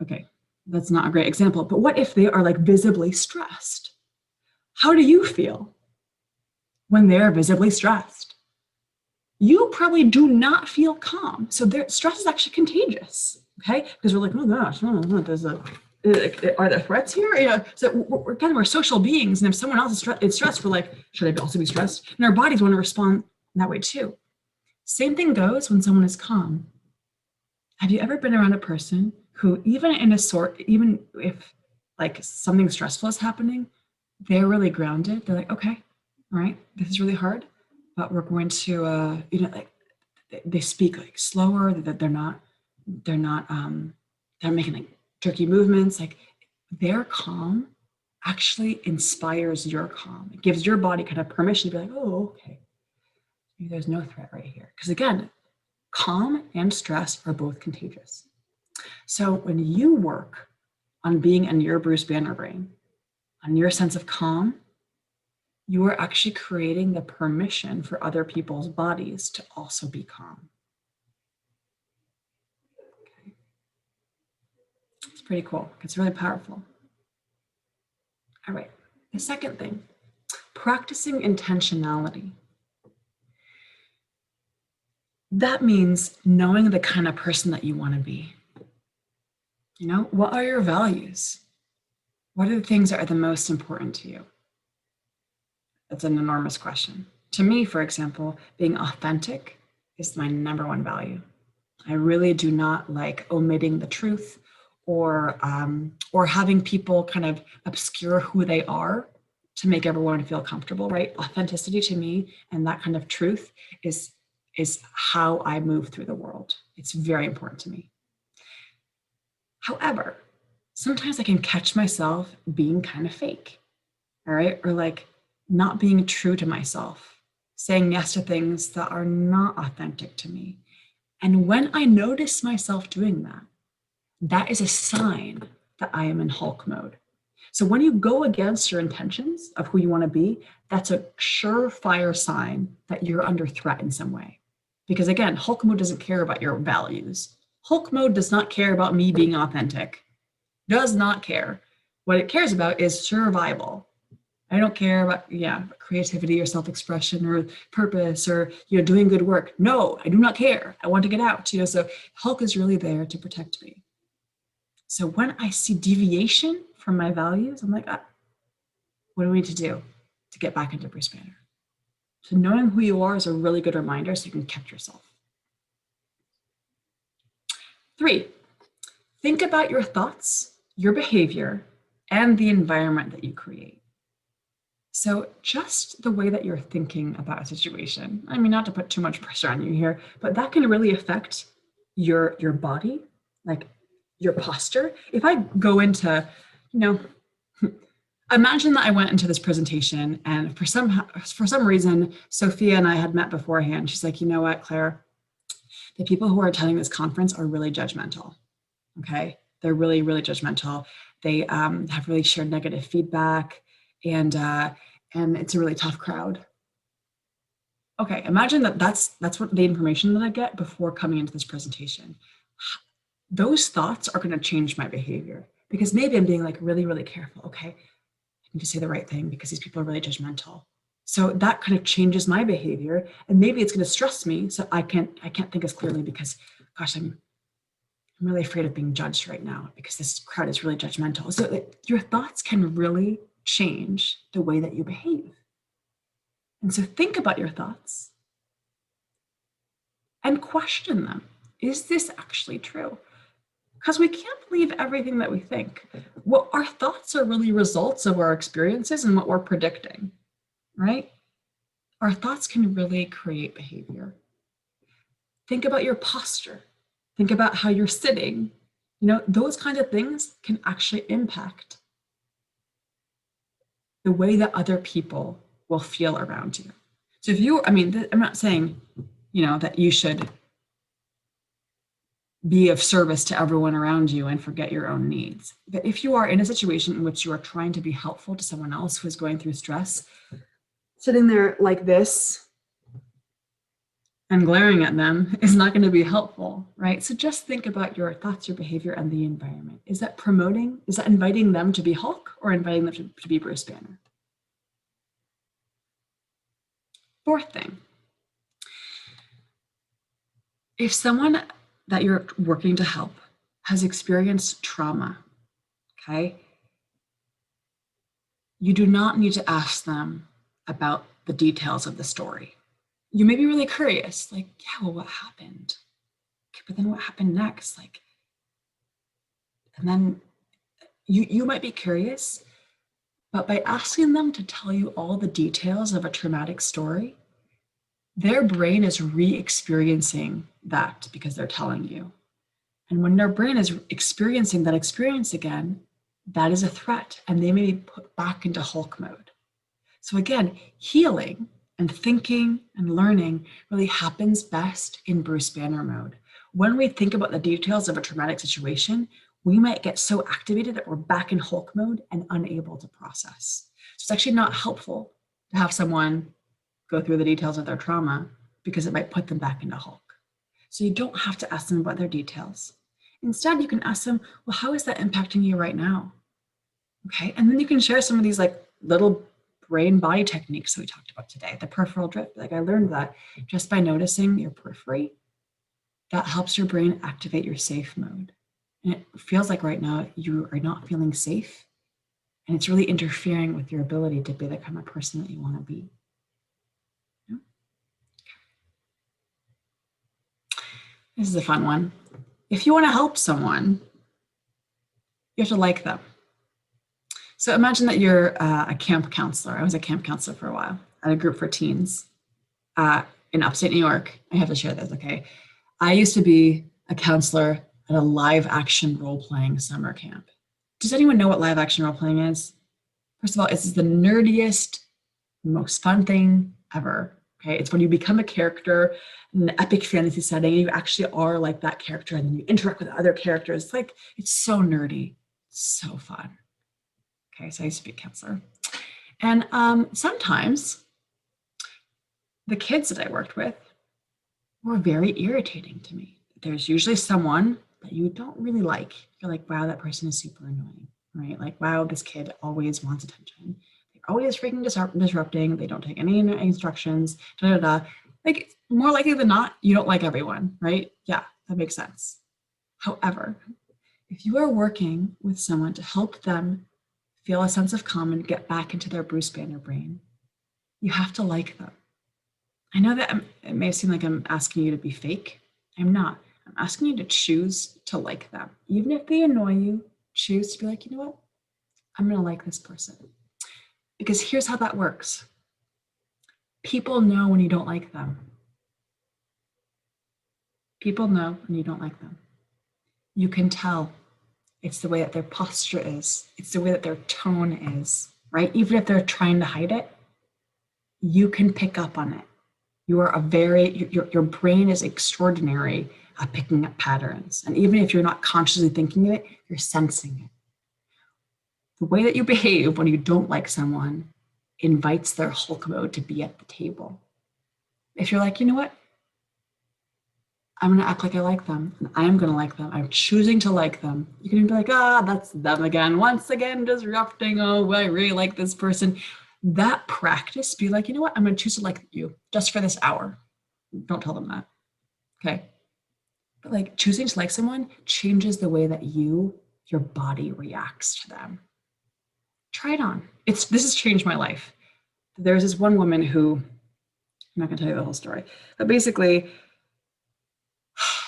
okay, that's not a great example, but what if they are like visibly stressed? How do you feel when they're visibly stressed? You probably do not feel calm. So their stress is actually contagious, okay? Because we're like, oh gosh, there's are there threats here? You know, so we're social beings, and if someone else is stressed, we're like, should I also be stressed? And our bodies want to respond that way too. Same thing goes when someone is calm. Have you ever been around a person who, even if like something stressful is happening, they're really grounded. They're like, okay, all right, this is really hard, but we're going to, like they speak like slower. That they're making like jerky movements. Like their calm actually inspires your calm. It gives your body kind of permission to be like, oh, okay, maybe there's no threat right here. Because again, calm and stress are both contagious. So when you work on being in your Bruce Banner brain, on your sense of calm, you are actually creating the permission for other people's bodies to also be calm. Okay. It's pretty cool. It's really powerful. All right, the second thing, practicing intentionality. That means knowing the kind of person that you want to be. You know, what are your values? What are the things that are the most important to you? That's an enormous question. To me, for example, being authentic is my number one value. I really do not like omitting the truth or having people kind of obscure who they are to make everyone feel comfortable, right? Authenticity to me and that kind of truth is how I move through the world. It's very important to me. However, sometimes I can catch myself being kind of fake, all right? Or like not being true to myself, saying yes to things that are not authentic to me. And when I notice myself doing that, that is a sign that I am in Hulk mode. So when you go against your intentions of who you want to be, that's a surefire sign that you're under threat in some way. Because again, Hulk mode doesn't care about your values. Hulk mode does not care about me being authentic. Does not care. What it cares about is survival. I don't care about, creativity or self-expression or purpose or, doing good work. No, I do not care. I want to get out, so Hulk is really there to protect me. So when I see deviation from my values, I'm like, what do we need to do to get back into Bruce Banner? So knowing who you are is a really good reminder so you can catch yourself. 3, think about your thoughts, your behavior, and the environment that you create. So just the way that you're thinking about a situation, I mean, not to put too much pressure on you here, but that can really affect your body, like your posture. If I go into, imagine that I went into this presentation and for some reason, Sophia and I had met beforehand. She's like, you know what, Claire, the people who are attending this conference are really judgmental, okay? They're really, really judgmental. They have really shared negative feedback and it's a really tough crowd. Okay, imagine that's what the information that I get before coming into this presentation. Those thoughts are going to change my behavior because maybe I'm being like really, really careful. Okay, I need to say the right thing because these people are really judgmental. So that kind of changes my behavior, and maybe it's going to stress me. So I can't think as clearly because, gosh, I'm really afraid of being judged right now because this crowd is really judgmental. So your thoughts can really change the way that you behave. And so think about your thoughts and question them. Is this actually true? Because we can't believe everything that we think. Well, our thoughts are really results of our experiences and what we're predicting, right? Our thoughts can really create behavior. Think about your posture. Think about how you're sitting. Those kinds of things can actually impact the way that other people will feel around you. So I'm not saying, that you should be of service to everyone around you and forget your own needs. But if you are in a situation in which you are trying to be helpful to someone else who is going through stress, sitting there like this and glaring at them is not going to be helpful, right? So just think about your thoughts, your behavior, and the environment. Is that inviting them to be Hulk or inviting them to be Bruce Banner? 4th thing, if someone that you're working to help has experienced trauma, okay, you do not need to ask them about the details of the story. You may be really curious, like, yeah, well, what happened? Okay, but then what happened next? And then you might be curious, but by asking them to tell you all the details of a traumatic story, their brain is re-experiencing that because they're telling you. And when their brain is experiencing that experience again, that is a threat, and they may be put back into Hulk mode. So again, healing and thinking and learning really happens best in Bruce Banner mode. When we think about the details of a traumatic situation, we might get so activated that we're back in Hulk mode and unable to process. So it's actually not helpful to have someone go through the details of their trauma because it might put them back into Hulk. So you don't have to ask them about their details. Instead, you can ask them, well, how is that impacting you right now? Okay, and then you can share some of these like little brain body techniques that we talked about today, the peripheral drift. Like I learned that just by noticing your periphery, that helps your brain activate your safe mode. And it feels like right now you are not feeling safe. And it's really interfering with your ability to be the kind of person that you want to be. Yeah. This is a fun one. If you want to help someone, you have to like them. So imagine that you're a camp counselor. I was a camp counselor for a while at a group for teens in upstate New York. I have to share this, okay? I used to be a counselor at a live action role-playing summer camp. Does anyone know what live action role-playing is? First of all, it's the nerdiest, most fun thing ever, okay? It's when you become a character in an epic fantasy setting, and you actually are like that character, and then you interact with other characters. It's like, it's so nerdy, so fun. Okay, so I used to be a counselor. And sometimes the kids that I worked with were very irritating to me. There's usually someone that you don't really like. You're like, wow, that person is super annoying, right? Like, wow, this kid always wants attention. They're always freaking disrupting. They don't take any instructions, da da da. Like, more likely than not, you don't like everyone, right? Yeah, that makes sense. However, if you are working with someone to help them feel a sense of calm and get back into their Bruce Banner brain, you have to like them. I know that it may seem like I'm asking you to be fake. I'm not. I'm asking you to choose to like them. Even if they annoy you, choose to be like, you know what? I'm going to like this person. Because here's how that works. People know when you don't like them. People know when you don't like them. You can tell. It's the way that their posture is. It's the way that their tone is, right? Even if they're trying to hide it, you can pick up on it. You are your brain is extraordinary at picking up patterns. And even if you're not consciously thinking of it, you're sensing it. The way that you behave when you don't like someone invites their Hulk mode to be at the table. If you're like, you know what? I'm going to act like I like them, and I am going to like them. I'm choosing to like them. You can be like, that's them again. Once again, disrupting. Oh, I really like this person. That practice, be like, you know what? I'm going to choose to like you just for this hour. Don't tell them that. Okay. But like choosing to like someone changes the way that your body reacts to them. Try it on. This has changed my life. There's this one woman who, I'm not going to tell you the whole story, but basically,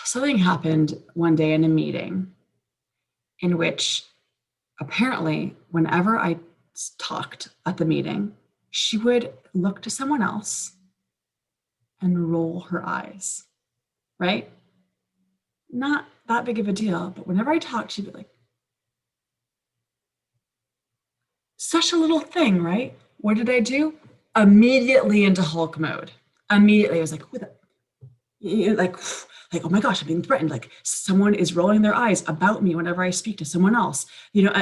something happened one day in a meeting in which apparently whenever I talked at the meeting, she would look to someone else and roll her eyes, right? Not that big of a deal, but whenever I talked, she'd be like, such a little thing, right? What did I do? Immediately into Hulk mode. Immediately, I was like, who the, like, oh my gosh, I'm being threatened. Like someone is rolling their eyes about me whenever I speak to someone else. You know,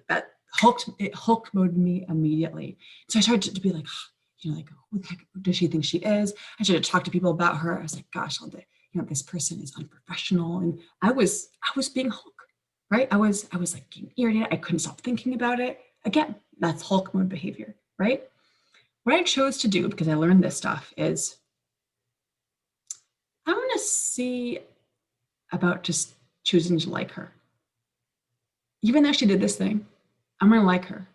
that Hulk mode me immediately. So I started to be like, you know, like who the heck does she think she is? I started to talk to people about her. I was like, gosh, all day, you know, this person is unprofessional, and I was being Hulk, right? I was like getting irritated. I couldn't stop thinking about it. Again, that's Hulk mode behavior, right? What I chose to do, because I learned this stuff, is I'm going to see about just choosing to like her. Even though she did this thing, I'm going to like her.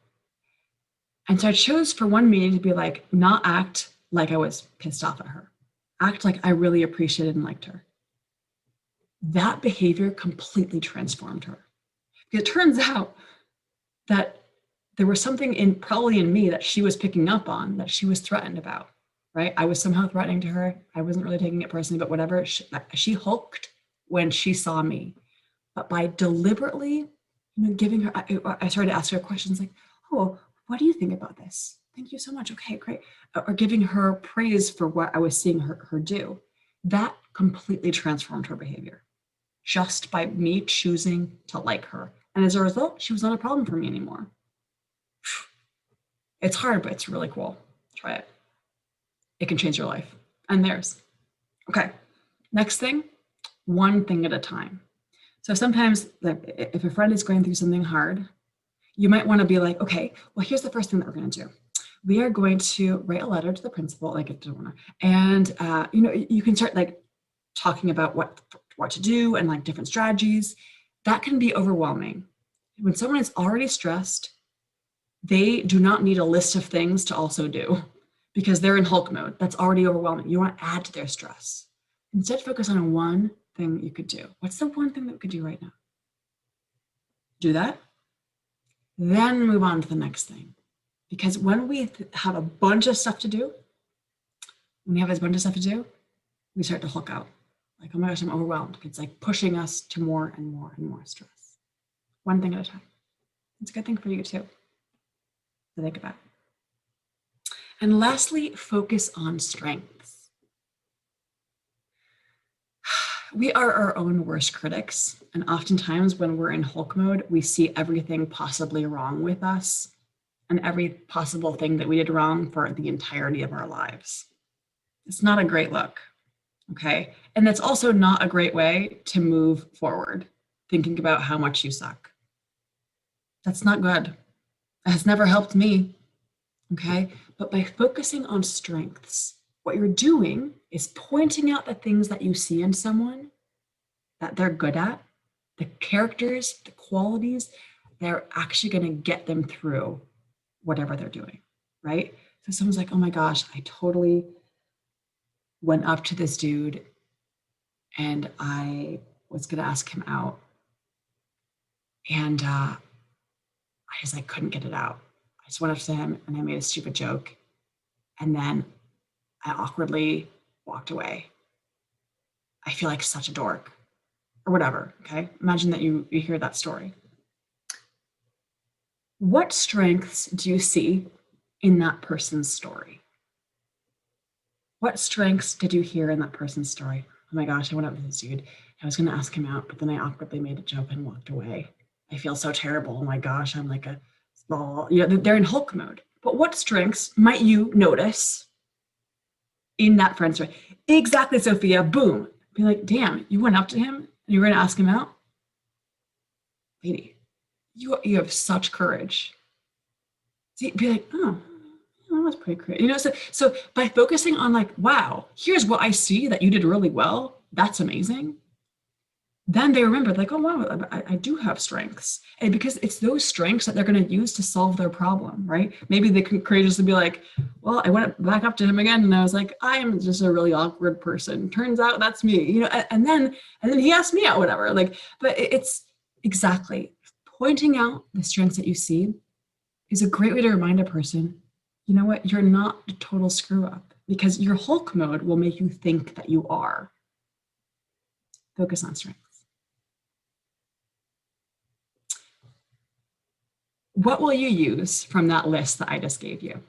And so I chose for one meeting to be like, not act like I was pissed off at her. Act like I really appreciated and liked her. That behavior completely transformed her. It turns out that there was something probably in me that she was picking up on, that she was threatened about, right? I was somehow threatening to her. I wasn't really taking it personally, but whatever. She hulked when she saw me. But by deliberately, you know, giving her, I started to ask her questions like, oh, what do you think about this? Thank you so much. Okay, great. Or giving her praise for what I was seeing her do. That completely transformed her behavior just by me choosing to like her. And as a result, she was not a problem for me anymore. It's hard, but it's really cool. Try it. It can change your life and theirs. Okay, next thing, one thing at a time. So sometimes if a friend is going through something hard, you might want to be like, okay, well, here's the first thing that we're going to do. we are going to write a letter to the principal, like a donor, and you can start like talking about what to do and like different strategies. That can be overwhelming. When someone is already stressed, they do not need a list of things to also do because they're in Hulk mode. That's already overwhelming. You want to add to their stress. Instead, focus on one thing you could do. What's the one thing that we could do right now? Do that. Then move on to the next thing. Because when we have a bunch of stuff to do, we start to Hulk out. Like, oh my gosh, I'm overwhelmed. It's like pushing us to more and more and more stress. One thing at a time. It's a good thing for you too to think about. And lastly, focus on strengths. We are our own worst critics. And oftentimes when we're in Hulk mode, we see everything possibly wrong with us and every possible thing that we did wrong for the entirety of our lives. It's not a great look, okay? And that's also not a great way to move forward, thinking about how much you suck. That's not good. It has never helped me, okay? But by focusing on strengths, what you're doing is pointing out the things that you see in someone that they're good at, the characters, the qualities, they're actually going to get them through whatever they're doing, right? So someone's like, oh my gosh, I totally went up to this dude and I was going to ask him out. And I just like couldn't get it out. I just went up to him and I made a stupid joke. And then I awkwardly walked away. I feel like such a dork or whatever, okay? Imagine that you hear that story. What strengths do you see in that person's story? What strengths did you hear in that person's story? Oh my gosh, I went up to this dude. I was gonna ask him out, but then I awkwardly made a joke and walked away. I feel so terrible. Oh my gosh, I'm like a small, they're in Hulk mode. But what strengths might you notice in that friend's story? Exactly, Sophia, boom. Be like, damn, you went up to him and you were gonna ask him out? Lady, you have such courage. See, be like, oh, that was pretty great. So by focusing on like, wow, here's what I see that you did really well. That's amazing. Then they remember like, oh, wow, I do have strengths. And because it's those strengths that they're going to use to solve their problem, right? Maybe they can courageously be like, well, I went back up to him again and I was like, I am just a really awkward person. Turns out that's me, and then he asked me out, whatever. Like, but it's exactly pointing out the strengths that you see is a great way to remind a person, you know what, you're not a total screw up because your Hulk mode will make you think that you are. Focus on strengths. What will you use from that list that I just gave you?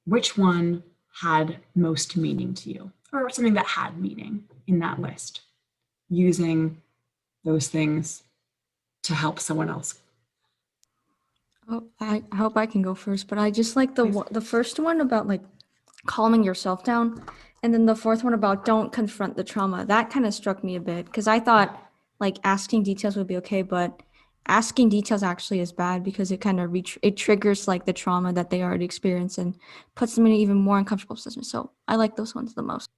Which one had most meaning to you or something that had meaning in that list? Using those things to help someone else. Oh, I hope I can go first, but I just like the first one about like calming yourself down, and then the fourth one about don't confront the trauma. That kind of struck me a bit because I thought like asking details would be okay, but asking details actually is bad because it kind of it triggers like the trauma that they already experienced and puts them in an even more uncomfortable position. So I like those ones the most.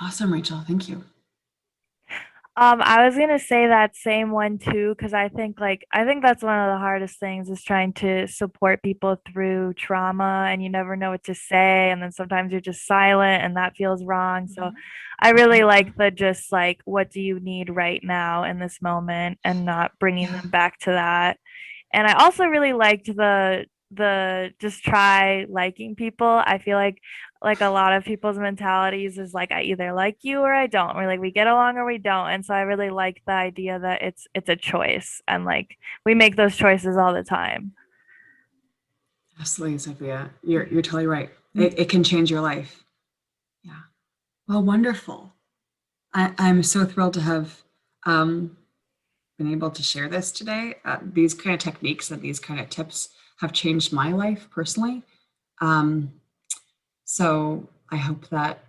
Awesome, Rachel. Thank you. I was gonna say that same one too, because I think that's one of the hardest things is trying to support people through trauma, and you never know what to say, and then sometimes you're just silent, and that feels wrong. So, I really like the just like, what do you need right now in this moment, and not bringing them back to that. And I also really liked the just try liking people. I feel like a lot of people's mentalities is like I either like you or I don't, or like we get along or we don't. And so I really like the idea that it's a choice, and like we make those choices all the time. Absolutely, Sophia. You're totally right. It can change your life. Yeah. Well, wonderful. I'm so thrilled to have been able to share this today. These kind of techniques and these kind of tips have changed my life personally. So I hope that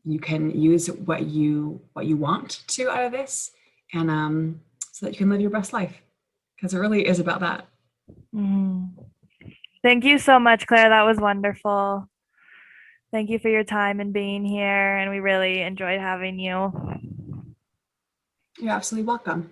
you can use what you want to out of this, and so that you can live your best life, because it really is about that. Mm. Thank you so much, Claire. That was wonderful. Thank you for your time and being here, and we really enjoyed having you. You're absolutely welcome.